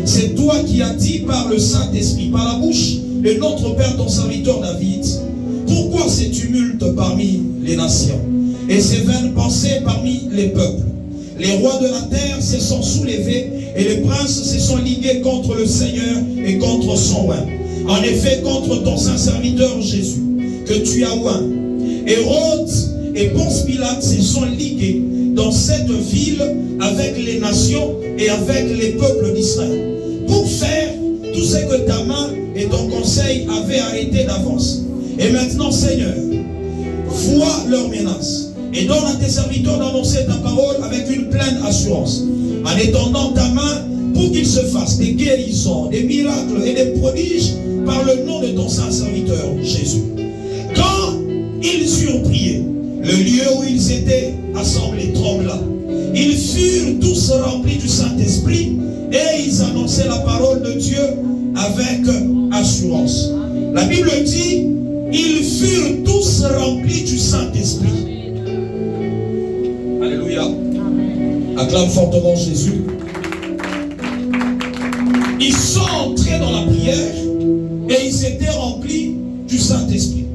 c'est toi qui as dit par le Saint-Esprit, par la bouche de notre Père, ton serviteur David, pourquoi ces tumultes parmi les nations et ces vaines pensées parmi les peuples? Les rois de la terre se sont soulevés et les princes se sont ligués contre le Seigneur et contre son oint. En effet, contre ton saint serviteur Jésus, que tu as oint. Hérode et Ponce Pilate se sont ligués dans cette ville avec les nations et avec les peuples d'Israël pour faire tout ce que ta main et ton conseil avaient arrêté d'avance. Et maintenant, Seigneur, vois leurs menaces et donne à tes serviteurs d'annoncer ta parole avec une pleine assurance, en étendant ta main pour qu'il se fasse des guérisons, des miracles et des prodiges par le nom de ton saint serviteur Jésus. Quand ils eurent prié, le lieu où ils étaient assemblés trembla. Ils furent tous remplis du Saint-Esprit et ils annonçaient la parole de Dieu avec assurance. La Bible dit, ils furent tous remplis du Saint-Esprit. Alléluia. Acclame fortement Jésus. Ils sont entrés dans la prière et ils étaient remplis du Saint-Esprit.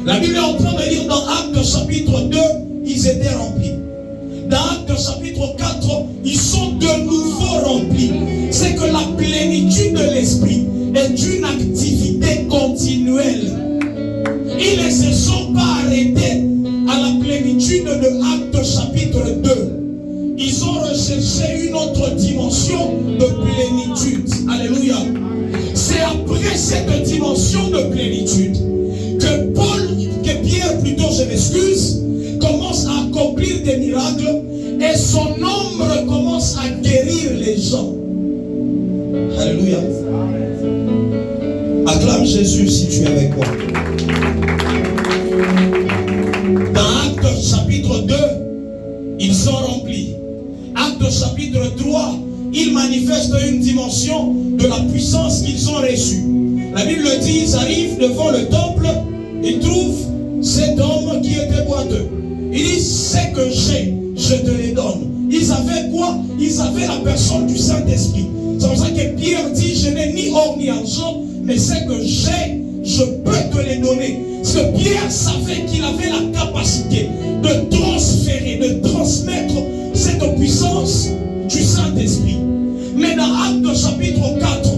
La Bible est en train de dire dans Actes chapitre 2, ils étaient remplis. Dans Actes chapitre 4, ils sont de nouveau remplis. C'est que la plénitude de l'Esprit est une activité continuelle. Ils ne se sont pas arrêtés à la plénitude de Actes chapitre 2. Ils ont recherché une autre dimension de plénitude. Alléluia. C'est après cette dimension de plénitude que Pierre, plutôt, je m'excuse, commence à accomplir des miracles et son ombre commence à guérir les gens. Alléluia. Acclame Jésus si tu es avec moi. Dans Actes chapitre 2, ils sont remplis. Actes chapitre 3, ils manifestent une dimension de la puissance qu'ils ont reçue. La Bible dit, ils arrivent devant le temple, ils trouvent cet homme qui était boiteux. Ils disent, ce que j'ai, je te les donne. Ils avaient quoi? Ils avaient la personne du Saint-Esprit. C'est pour ça que Pierre dit, je n'ai ni or ni argent, mais ce que j'ai, je peux te les donner. Parce que Pierre savait qu'il avait la capacité de transférer, de transmettre cette puissance du Saint-Esprit. Mais dans Actes chapitre 4,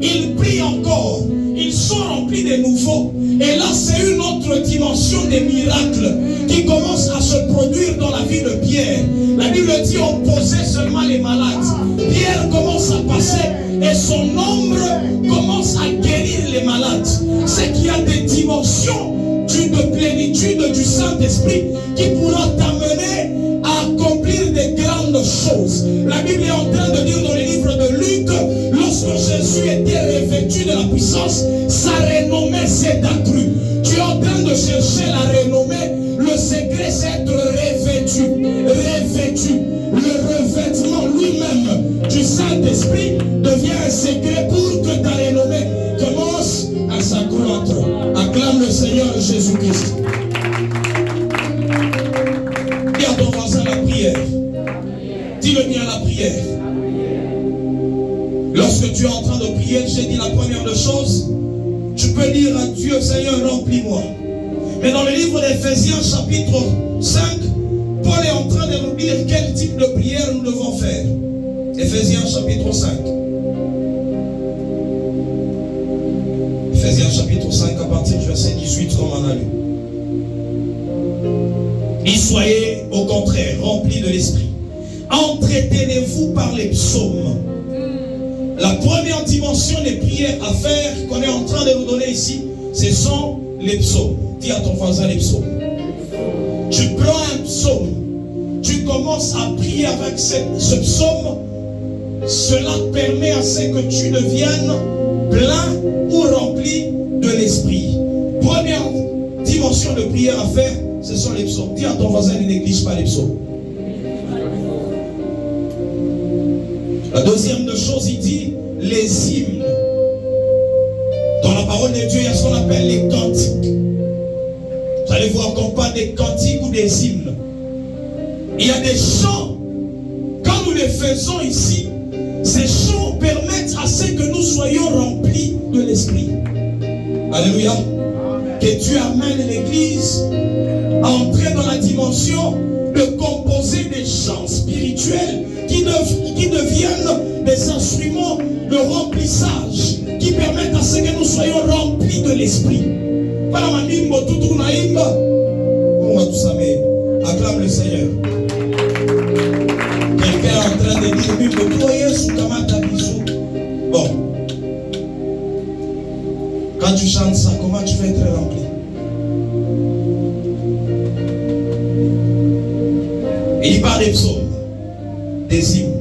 ils prient encore. Ils sont remplis de nouveau. Et là, c'est une autre dimension des miracles qui commence à se produire dans la vie de Pierre. La Bible dit on posait seulement les malades. Pierre commence à passer et son ombre commence à guérir les malades. C'est qu'il y a des dimensions de plénitude du Saint-Esprit qui pourra t'amener à accomplir des grandes choses. La Bible est en train de dire dans le livre de Luc, lorsque Jésus était revêtu de la puissance, sa renommée s'est accrue. Tu es en train de chercher la renommée. Le secret, c'est être revêtu. Revêtu. Le revêtement lui-même du Saint-Esprit devient un secret pour que ta renommée commence à s'accroître. Acclame le Seigneur Jésus-Christ. Dis à ton voisin la prière. Dis-le bien la prière. Lorsque tu es en train de prier, j'ai dit la première des choses, tu peux dire à Dieu, Seigneur, remplis-moi. Mais dans le livre d'Éphésiens chapitre 5, Paul est en train de nous dire quel type de prière nous devons faire. Éphésiens chapitre 5. Éphésiens chapitre 5 à partir du verset 18 comme on a lu. Et soyez au contraire remplis de l'esprit. Entretenez-vous par les psaumes. La première dimension des prières à faire qu'on est en train de nous donner ici, ce sont les psaumes. Dis à ton voisin les psaumes. Tu prends un psaume, tu commences à prier avec ce psaume. Cela permet à ce que tu deviennes plein ou rempli de l'esprit. Première dimension de prière à faire, ce sont les psaumes. Dis à ton voisin, ne néglige pas les psaumes. La deuxième de choses, il dit les hymnes. Dans la parole de Dieu, il y a ce qu'on appelle les cantiques. Vous allez voir qu'on parle des cantiques ou des hymnes. Il y a des chants, quand nous les faisons ici, ces chants permettent à ce que nous soyons remplis de l'esprit. Alléluia. Que Dieu amène l'Église à entrer dans la dimension de composer des chants spirituels qui deviennent des instruments de remplissage qui permettent à ce que nous soyons remplis de l'esprit. Acclame le Seigneur. Quelqu'un est en train de dire bon, quand tu chantes ça, comment tu vas être rempli? Et il parle des psaumes, des hymnes,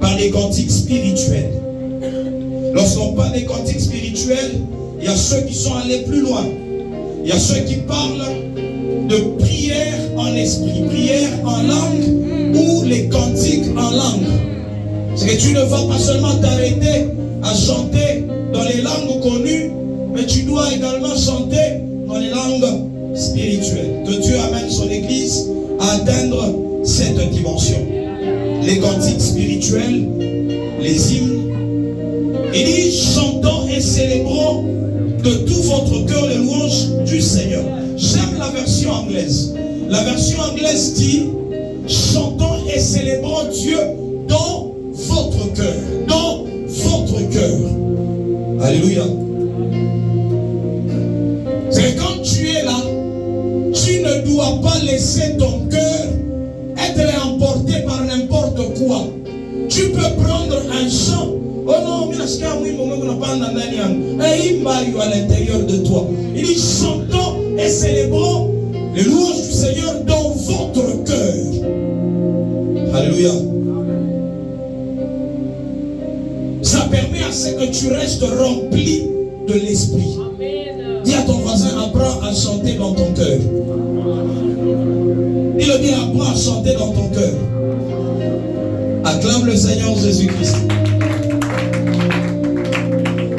par des cantiques spirituels. Lorsqu'on parle des cantiques spirituels, il y a ceux qui sont allés plus loin. Il y a ceux qui parlent de prière en esprit, prière en langue ou les cantiques en langue. C'est que tu ne vas pas seulement t'arrêter à chanter dans les langues connues, mais tu dois également chanter dans les langues spirituelles. Que Dieu amène son Église à atteindre cette dimension. Les cantiques spirituels, les hymnes. Il dit, chantons et célébrons de tout votre cœur les louanges du Seigneur. J'aime la version anglaise. La version anglaise dit, chantons et célébrons Dieu dans votre cœur. Dans votre cœur. Alléluia. C'est quand tu es là, tu ne dois pas laisser ton cœur être emporté par n'importe quoi. Tu peux prendre un chant. Oh non, à l'intérieur de toi. Il dit chantons et célébrons les louanges du Seigneur dans votre cœur. Alléluia. Ça permet à ce que tu restes rempli de l'esprit. Dis à ton voisin, apprends à chanter dans ton cœur. Dis-le bien, apprends à chanter dans ton cœur. Acclame le Seigneur Jésus-Christ.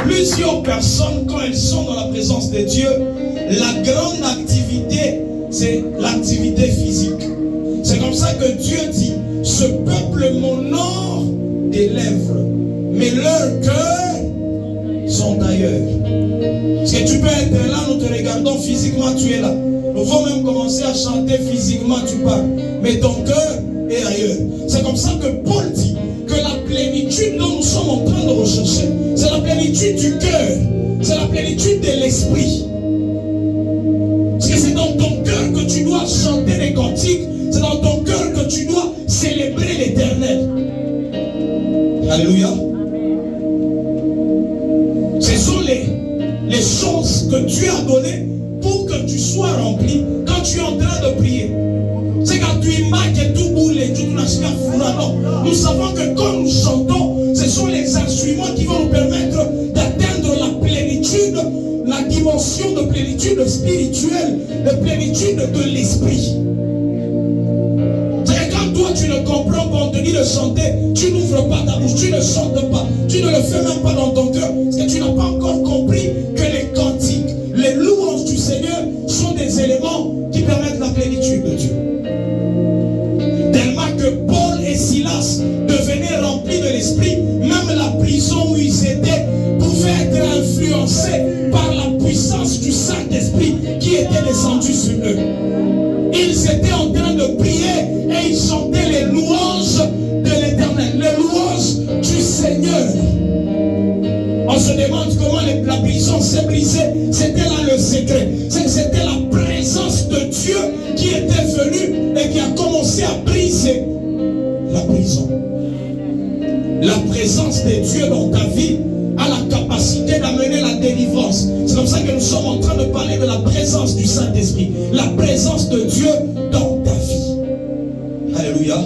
Plusieurs personnes, quand elles sont dans la présence de Dieu, la grande activité, c'est l'activité physique. C'est comme ça que Dieu dit, ce peuple m'honore des lèvres, mais leurs cœurs sont ailleurs. Parce que tu peux être là, nous te regardons physiquement, tu es là. Nous allons même commencer à chanter physiquement, tu parles. Mais ton cœur est ailleurs. C'est comme ça que Paul dit que la plénitude dont nous sommes en train de rechercher, c'est la plénitude du cœur, c'est la plénitude de l'esprit. Parce que c'est dans ton cœur que tu dois chanter les cantiques, c'est dans ton cœur que tu dois Alléluia. Ce sont les choses que Dieu a données pour que tu sois rempli quand tu es en train de prier. C'est quand tu images et tout boule et tout non. Nous savons que quand nous chantons, ce sont les instruments qui vont nous permettre d'atteindre la plénitude, la dimension de plénitude spirituelle, de plénitude de l'esprit. C'est quand toi tu ne comprends pas, on te dit de chanter, tu n'ouvres pas ta bouche, tu ne chantes pas, tu ne le fais même pas dans ton cœur, parce que tu n'as pas encore compris que les cantiques, les louanges du Seigneur sont des éléments qui permettent la plénitude de Dieu. Tellement que Paul et Silas devenaient remplis de l'esprit, même la prison où ils étaient pouvait être influencée par la puissance du Saint-Esprit qui était descendu sur eux. Ils étaient en train de prier et ils chantaient les louanges de l'Éternel, les louanges du Seigneur. On se demande comment la prison s'est brisée. C'était là le secret. C'était la présence de Dieu qui était venue et qui a commencé à briser la prison. La présence de Dieu dans ta vie a la capacité d'amener la délivrance. C'est comme ça que nous sommes en train de parler de la présence du Saint-Esprit. La présence de Dieu dans ta vie. Alléluia.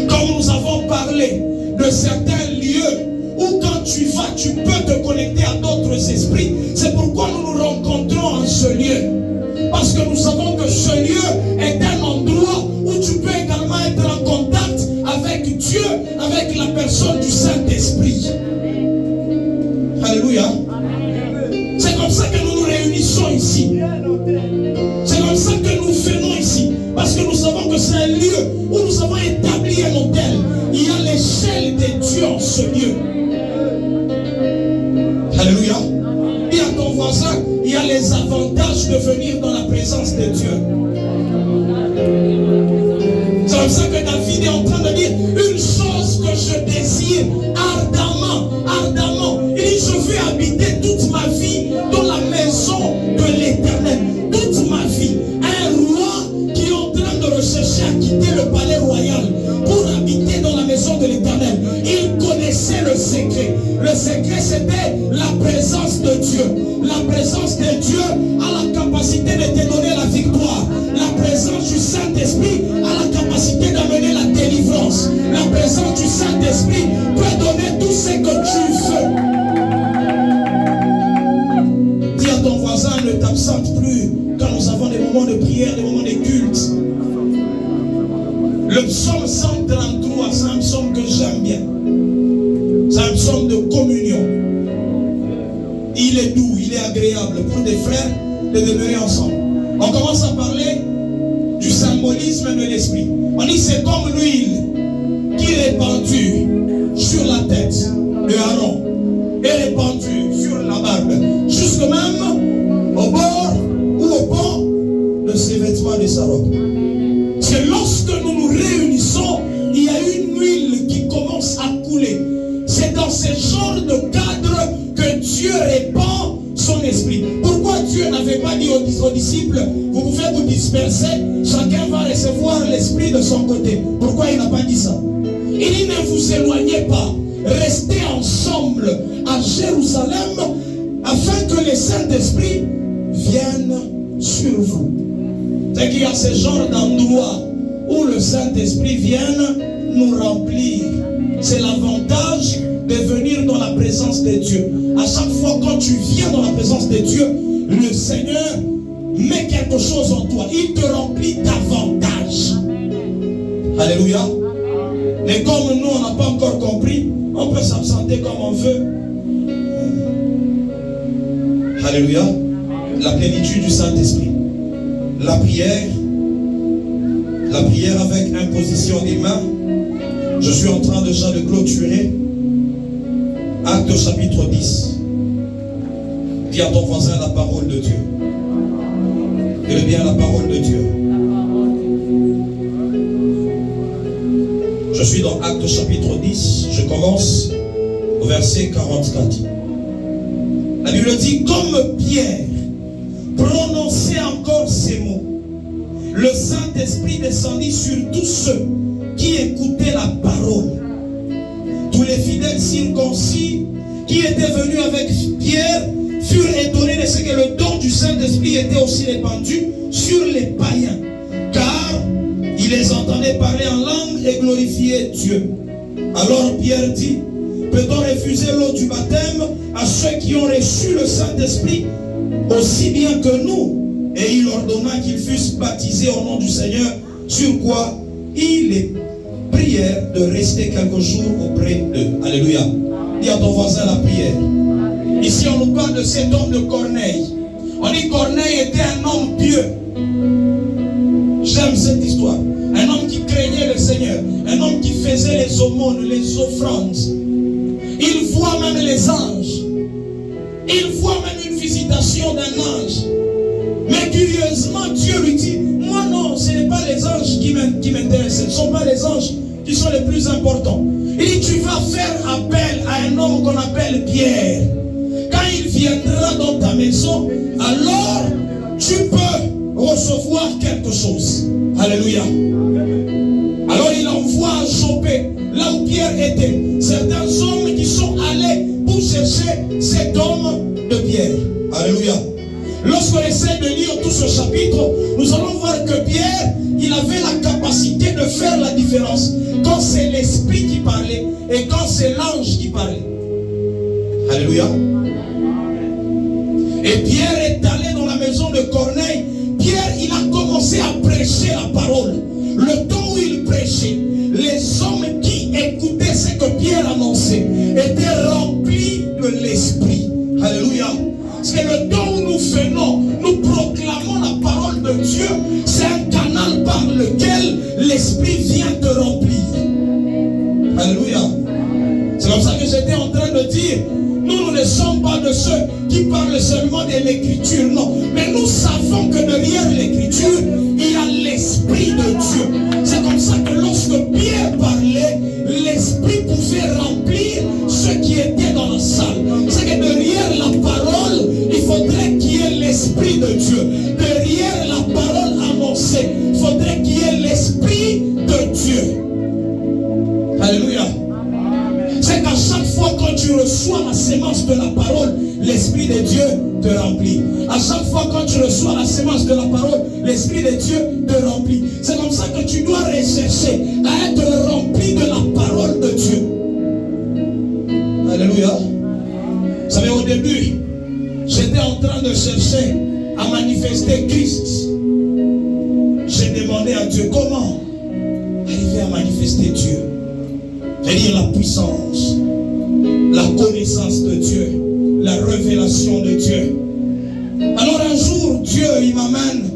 Comme nous avons parlé de certains lieux où quand tu vas, tu peux te connecter à d'autres esprits. C'est pourquoi nous nous rencontrons en ce lieu. Parce que nous savons que ce lieu est un endroit où tu peux également être en contact avec Dieu, avec la personne du Saint-Esprit. Alléluia. C'est comme ça que nous nous réunissons ici. C'est comme ça que nous faisons ici. Parce que nous savons que c'est un lieu où nous avons établi un hôtel. Il y a l'échelle de Dieu en ce lieu. Alléluia. Dis à ton voisin, il y a les avantages de venir dans la présence de Dieu. C'est comme ça que David est en train de dire une chose que je désire ardemment, ardemment. Il dit, je veux habiter toute ma vie dans la maison de l'Éternel. Toute ma vie. Un roi qui est en train de rechercher à quitter le palais royal pour habiter dans la maison de l'Éternel. Il connaissait le secret. Le secret, c'était la présence de Dieu. La présence de Dieu a la capacité de te donner la victoire. La présence du Saint-Esprit a la capacité d'amener la délivrance. La présence du Saint-Esprit peut donner tout ce que tu veux. Dis à ton voisin, ne t'absente plus quand nous avons des moments de prière, des moments de culte. Le psaume 133, c'est un psaume que j'aime bien. C'est un psaume de communion. Il est doux, il est agréable pour des frères de demeurer ensemble. On commence à parler du symbolisme de l'esprit. On dit c'est comme l'huile qui est répandue sur la tête de Aaron et répandue sur la barbe, jusque même au bord ou au pont de ses vêtements de sa robe. C'est lorsque nous nous réunissons, il y a une huile qui commence à couler. C'est dans ce genre de cadre que Dieu répand son esprit. Pourquoi Dieu n'avait pas dit aux disciples, vous pouvez vous disperser, chacun va recevoir l'esprit de son côté? Pourquoi il n'a pas dit ça? Il dit, ne vous éloignez pas, restez ensemble à Jérusalem afin que le Saint-Esprit vienne sur vous. C'est qu'il y a ce genre d'endroit où le Saint-Esprit vienne nous remplir. C'est l'avantage de venir dans la présence de Dieu. À chaque fois quand tu viens dans la présence de Dieu, le Seigneur met quelque chose en toi. Il te remplit davantage. Alléluia. Mais comme nous, on n'a pas encore compris, on peut s'absenter comme on veut. Alléluia. La plénitude du Saint-Esprit. La prière avec imposition des mains. Je suis en train déjà de clôturer. Acte chapitre 10. Dis à ton voisin la parole de Dieu. Dis bien la parole de Dieu. Je suis dans Acte chapitre 10. Je commence au verset 44. La Bible dit, comme Pierre prononçait encore ces mots, le Saint-Esprit descendit sur tous ceux qui écoutaient la parole. Tous les furent étonnés de ce que le don du Saint-Esprit était aussi répandu sur les païens, car ils les entendaient parler en langue et glorifier Dieu. Alors Pierre dit, peut-on refuser l'eau du baptême à ceux qui ont reçu le Saint-Esprit aussi bien que nous? Et il ordonna qu'ils fussent baptisés au nom du Seigneur, sur quoi il les prièrent de rester quelques jours auprès d'eux. Alléluia. Dis à ton voisin la prière. Ici on nous parle de cet homme de Corneille. On dit Corneille était un homme pieux. J'aime cette histoire. Un homme qui craignait le Seigneur. Un homme qui faisait les aumônes, les offrandes. Il voit même les anges. Il voit même une visitation d'un ange. Mais curieusement, Dieu lui dit, moi non, ce n'est pas les anges qui m'intéressent. Ce ne sont pas les anges qui sont les plus importants. Il dit, tu vas faire appel à un homme qu'on appelle Pierre. Quand il viendra dans ta maison, alors tu peux recevoir quelque chose. Alléluia. Alors il envoie à Jopé, là où Pierre était, certains hommes qui sont allés pour chercher cet homme de Pierre. Alléluia. Lorsqu'on essaie de lire tout ce chapitre, nous allons voir que Pierre, il avait la capacité de faire la différence quand c'est l'esprit qui parlait et quand c'est l'ange qui parlait. Alléluia. Et Pierre est allé dans la maison de Corneille. Pierre, il a commencé à prêcher la parole. Le temps où il prêchait, les hommes qui écoutaient ce que Pierre annonçait étaient remplis de l'esprit. Alléluia. Parce que le temps où nous venons, nous proclamons la parole de Dieu, c'est un canal par lequel l'esprit vient te remplir. Alléluia. C'est comme ça que j'étais en train de dire, nous ne sommes pas de ceux qui parlent seulement de l'écriture, non. Mais nous savons que derrière l'écriture, il y a l'esprit de Dieu. C'est comme ça que lorsque Pierre parlait, l'esprit pouvait remplir ceux qui étaient dans la salle. C'est que derrière la parole, il faudrait qu'il y ait l'esprit de Dieu. Derrière la parole annoncée, il faudrait qu'il y ait l'esprit de Dieu. Alléluia. C'est qu'à chaque fois quand tu reçois la sémence de la parole, l'esprit de Dieu te remplit. À chaque fois quand tu reçois la sémence de la parole, l'esprit de Dieu te remplit. C'est comme ça que tu dois rechercher à être rempli de la parole de Dieu. Alléluia. Vous savez, au début, j'étais en train de chercher à manifester Christ. J'ai demandé à Dieu comment arriver à manifester Dieu. C'est-à-dire la puissance, la connaissance de Dieu, la révélation de Dieu. Alors un jour, Dieu, il m'amène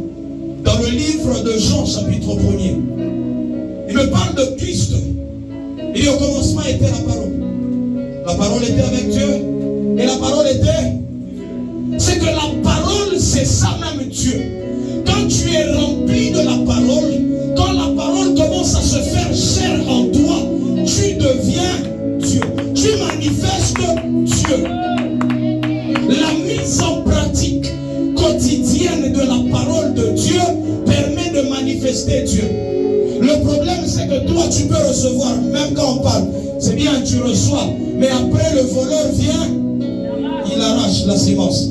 dans le livre de Jean, chapitre 1er. Il me parle de Christ. Il dit au commencement était la parole. La parole était avec Dieu. Et la parole était... C'est que la parole, c'est ça même Dieu. Quand tu es rempli de la parole, quand la parole commence à se faire chair en toi, tu deviens Dieu. Tu manifestes Dieu. La mise en pratique quotidienne de la parole de Dieu permet de manifester Dieu. Le problème, c'est que toi, tu peux recevoir, même quand on parle, c'est bien, tu reçois, mais après le voleur vient, il arrache la sémence.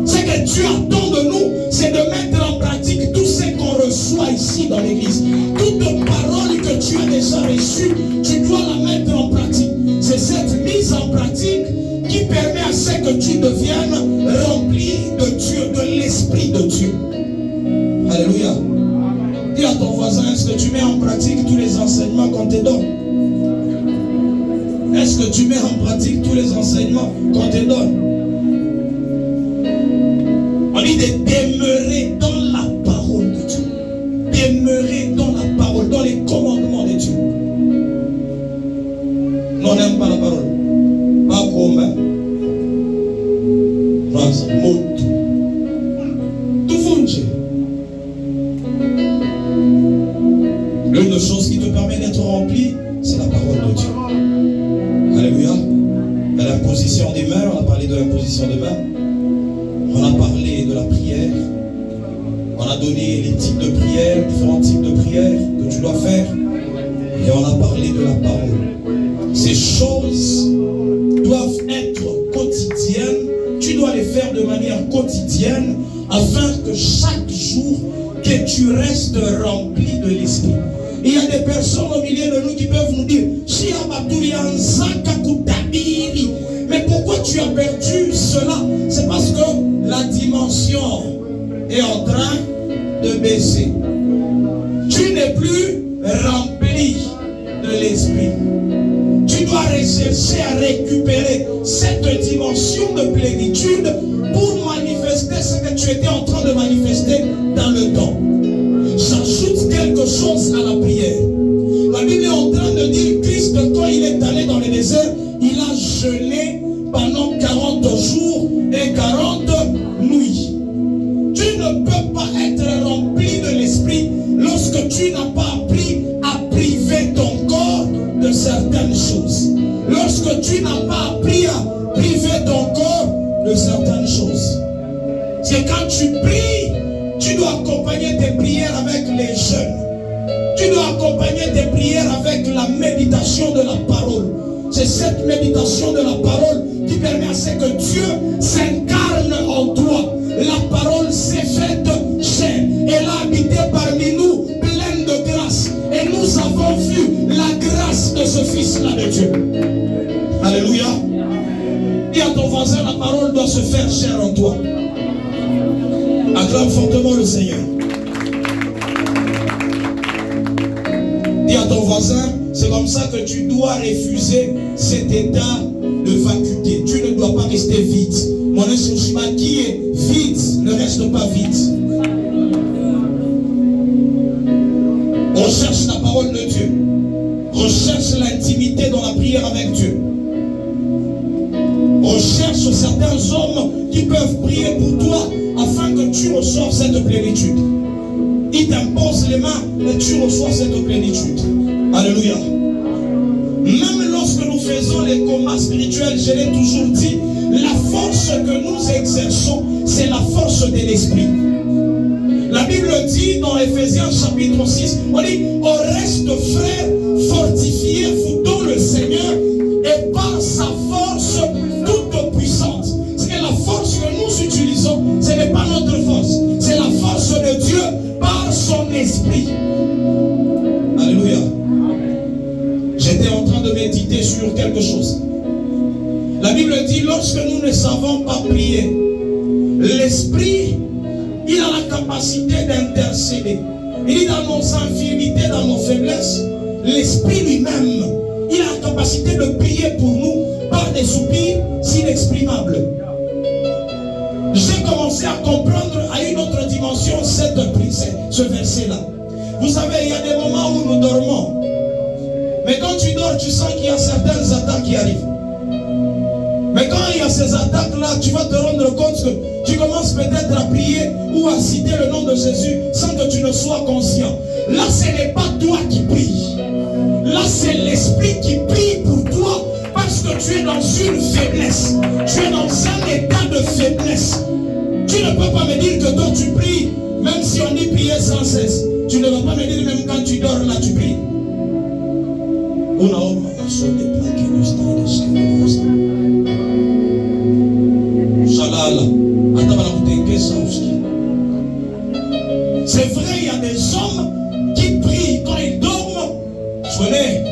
Ce que Dieu attend de nous, c'est de mettre en pratique tout ce qu'on reçoit ici dans l'église. Toute parole que tu as déjà reçue, tu dois la mettre en pratique. C'est cette mise en pratique qui permet à ce que tu deviennes rempli de Dieu, de l'esprit de Dieu. Alléluia. Dis à ton voisin, est-ce que tu mets en pratique tous les enseignements qu'on te donne? Est-ce que tu mets en pratique tous les enseignements qu'on te donne? On dit de demeurer dans la parole de Dieu. Demeurer dans la parole, dans les commandements de Dieu. Nous, on n'aime pas la parole. Pas comme tout fonge. L'une des choses qui te permet d'être rempli, c'est la parole de Dieu. Alléluia. L'imposition des mains, on a parlé de l'imposition des mains. On a parlé de la prière. On a donné les types de prières, différents types de prières que tu dois faire. Et on a parlé de la parole. Ces choses doivent être quotidiennes. Tu tu dois les faire de manière quotidienne afin que chaque jour, que tu restes rempli de l'esprit. Il y a des personnes au milieu de nous qui peuvent nous dire, mais pourquoi tu as perdu cela? C'est parce que la dimension est en train de baisser. Tu n'es plus rempli de l'esprit. Tu dois rechercher à récupérer cette dimension de plénitude pour manifester ce que tu étais en train de manifester dans le temps. J'ajoute quelque chose à la prière. La Bible est en train de dire Christ, quand il est allé dans le désert, il a jeûné pendant 40 jours et 40 nuits. Tu ne peux pas être rempli de l'esprit lorsque tu n'as pas appris à priver ton corps de certaines choses. Lorsque tu n'as pas appris à priver ton corps de certaines choses. C'est quand tu pries, tu dois accompagner tes prières avec les jeûnes. Tu dois accompagner tes prières avec la méditation de la parole. C'est cette méditation de la parole qui permet à ce que Dieu s'incarne en toi. La parole s'est faite chair. Elle a habité parmi nous, pleine de grâce. Et nous avons vu la grâce de ce Fils-là de Dieu. Alléluia. Dis à ton voisin, la parole doit se faire chair en toi. Acclame fortement le Seigneur. Dis à ton voisin, c'est comme ça que tu dois refuser cet état de vacuité. Tu ne dois pas rester vide. Mon espoir qui est vide ne reste pas vide. Recherche la parole de Dieu. Recherche l'intimité dans la prière avec Dieu. Recherche certains hommes qui peuvent prier pour toi afin que tu reçoives cette plénitude. Il t'impose les mains et tu reçois cette plénitude. Alléluia. Même lorsque nous faisons les combats spirituels, je l'ai toujours dit, la force que nous exerçons, c'est la force de l'esprit. La Bible dit dans Ephésiens chapitre 6, on dit, au reste frères, fortifiez-vous dans le Seigneur et par sa force toute puissante. C'est que la force que nous utilisons, ce n'est pas notre force, c'est la force de Dieu par son esprit. Alléluia. J'étais en train de méditer sur quelque chose. La Bible dit, lorsque nous ne savons pas prier, l'esprit, il a la capacité d'intercéder. Il dit dans nos infirmités, dans nos faiblesses, l'esprit lui-même, il a la capacité de prier pour nous par des soupirs inexprimables. J'ai commencé à comprendre à une autre dimension ce verset-là. Vous savez, il y a des moments où nous dormons. Mais quand tu dors, tu sens qu'il y a certaines attaques qui arrivent. Mais quand il y a ces attaques-là, tu vas te rendre compte que tu commences peut-être à prier ou à citer le nom de Jésus sans que tu ne sois conscient. Là, ce n'est pas toi qui pries. Là, c'est l'esprit qui prie pour toi parce que tu es dans une faiblesse. Tu es dans un état de faiblesse. Tu ne peux pas me dire que toi tu pries, même si on dit prier sans cesse. Tu ne vas pas me dire même quand tu dors là tu pries. C'est vrai, il y a des hommes qui prient quand ils dorment. Je connais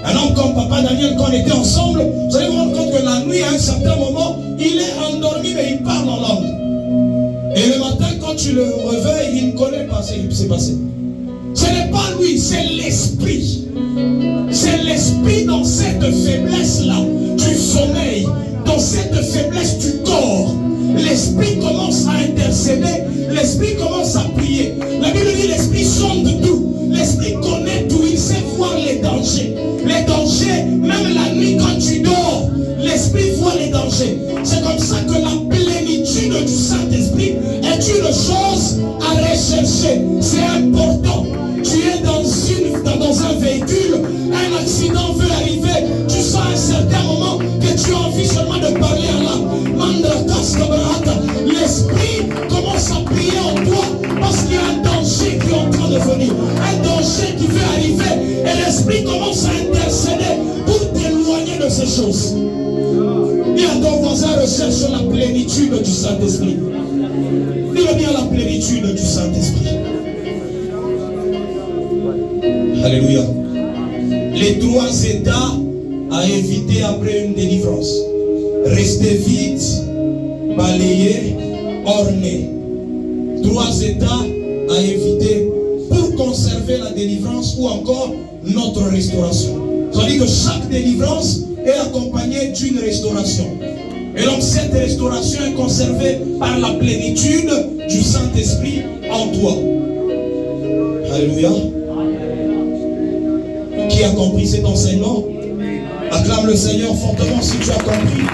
un homme comme Papa Daniel, quand on était ensemble, vous allez vous rendre compte que la nuit, à un certain moment, il est endormi, mais il parle en langue. Et le matin, quand tu le réveilles, il ne connaît pas ce qui s'est passé. Ce n'est pas lui, c'est l'esprit. C'est l'esprit dans cette faiblesse-là du sommeil, dans cette faiblesse du corps. L'esprit commence à intercéder, l'esprit commence à prier. La Bible dit l'esprit sonde tout, l'esprit connaît tout, il sait voir les dangers. Les dangers, même la nuit quand tu dors, l'esprit voit les dangers. C'est comme ça que la plénitude du Saint-Esprit est une chose à rechercher. C'est important. Tu es dans un véhicule, un accident veut arriver, tu sens à un certain moment que tu as envie seulement de parler à l'âme. L'esprit commence à prier en toi parce qu'il y a un danger qui est en train de venir, un danger qui veut arriver, et l'esprit commence à intercéder pour t'éloigner de ces choses. Il Dis à ton voisin, recherche la plénitude du Saint-Esprit. Dis-le bien, la plénitude du Saint-Esprit. Alléluia. Les 3 états à éviter après une délivrance. Rester vide, balayer, orner. 3 états à éviter pour conserver la délivrance ou encore notre restauration. Ça veut dire que chaque délivrance est accompagnée d'une restauration. Et donc cette restauration est conservée par la plénitude du Saint-Esprit en toi. Alléluia. Qui a compris cet enseignement? Acclame le Seigneur fortement si tu as compris.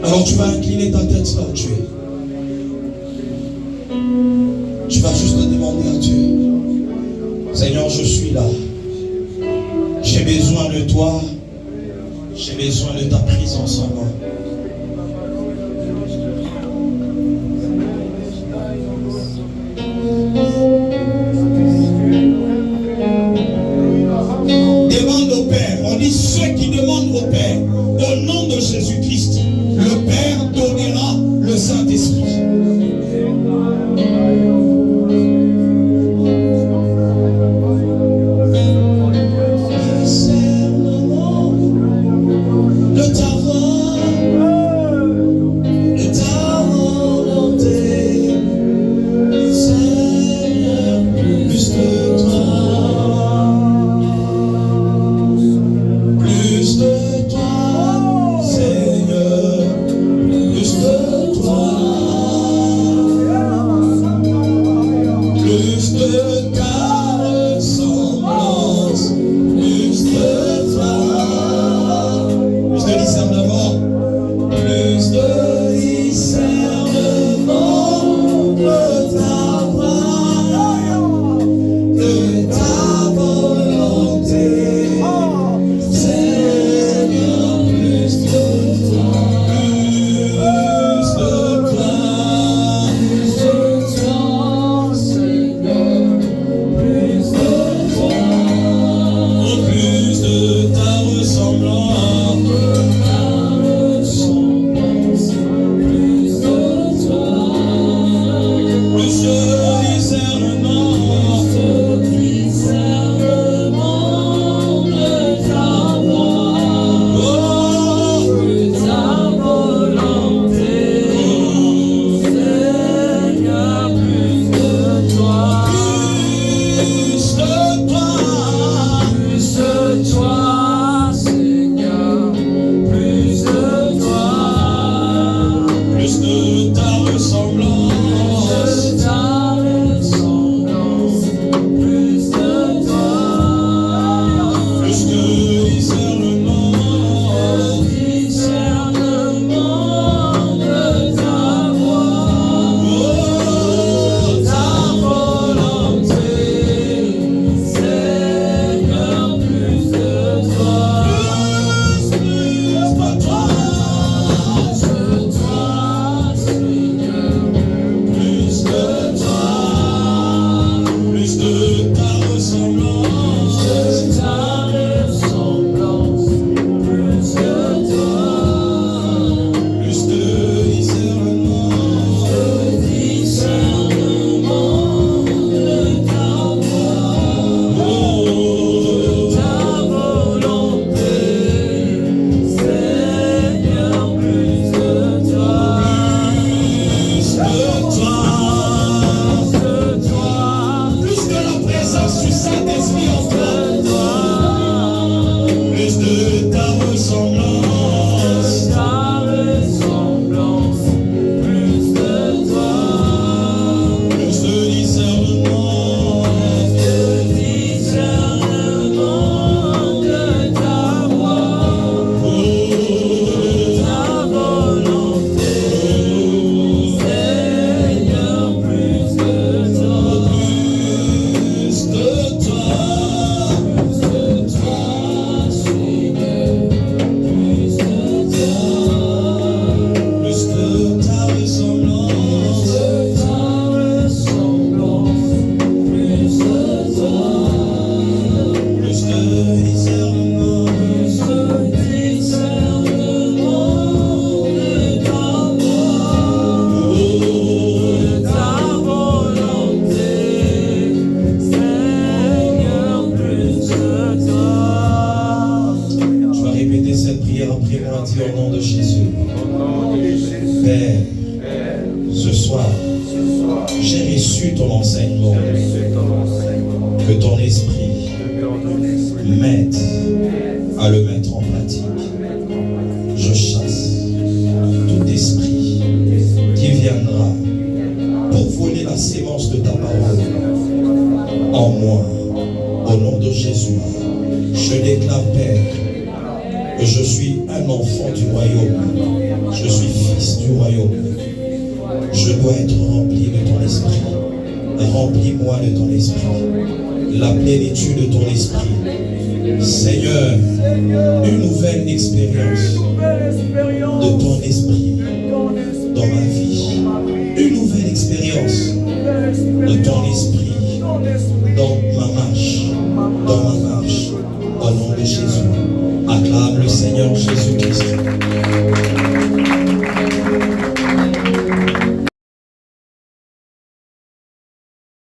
Alors tu vas incliner ta tête là où tu es. Tu vas juste demander à Dieu. Seigneur, je suis là. J'ai besoin de toi. J'ai besoin de ta présence en moi. Demande au Père. On dit ceux qui demandent au Père, au nom de Jésus-Christ, le Père donnera le Saint-Esprit. De ta voix. Que ton esprit m'aide à le mettre en pratique. Je chasse tout esprit qui viendra pour voler la sémence de ta parole en moi. Au nom de Jésus, je déclare, Père, que je suis un enfant du royaume. Je suis fils du royaume. Je dois être rempli de ton esprit. Remplis-moi de ton esprit. La plénitude de ton esprit. Seigneur, une nouvelle expérience.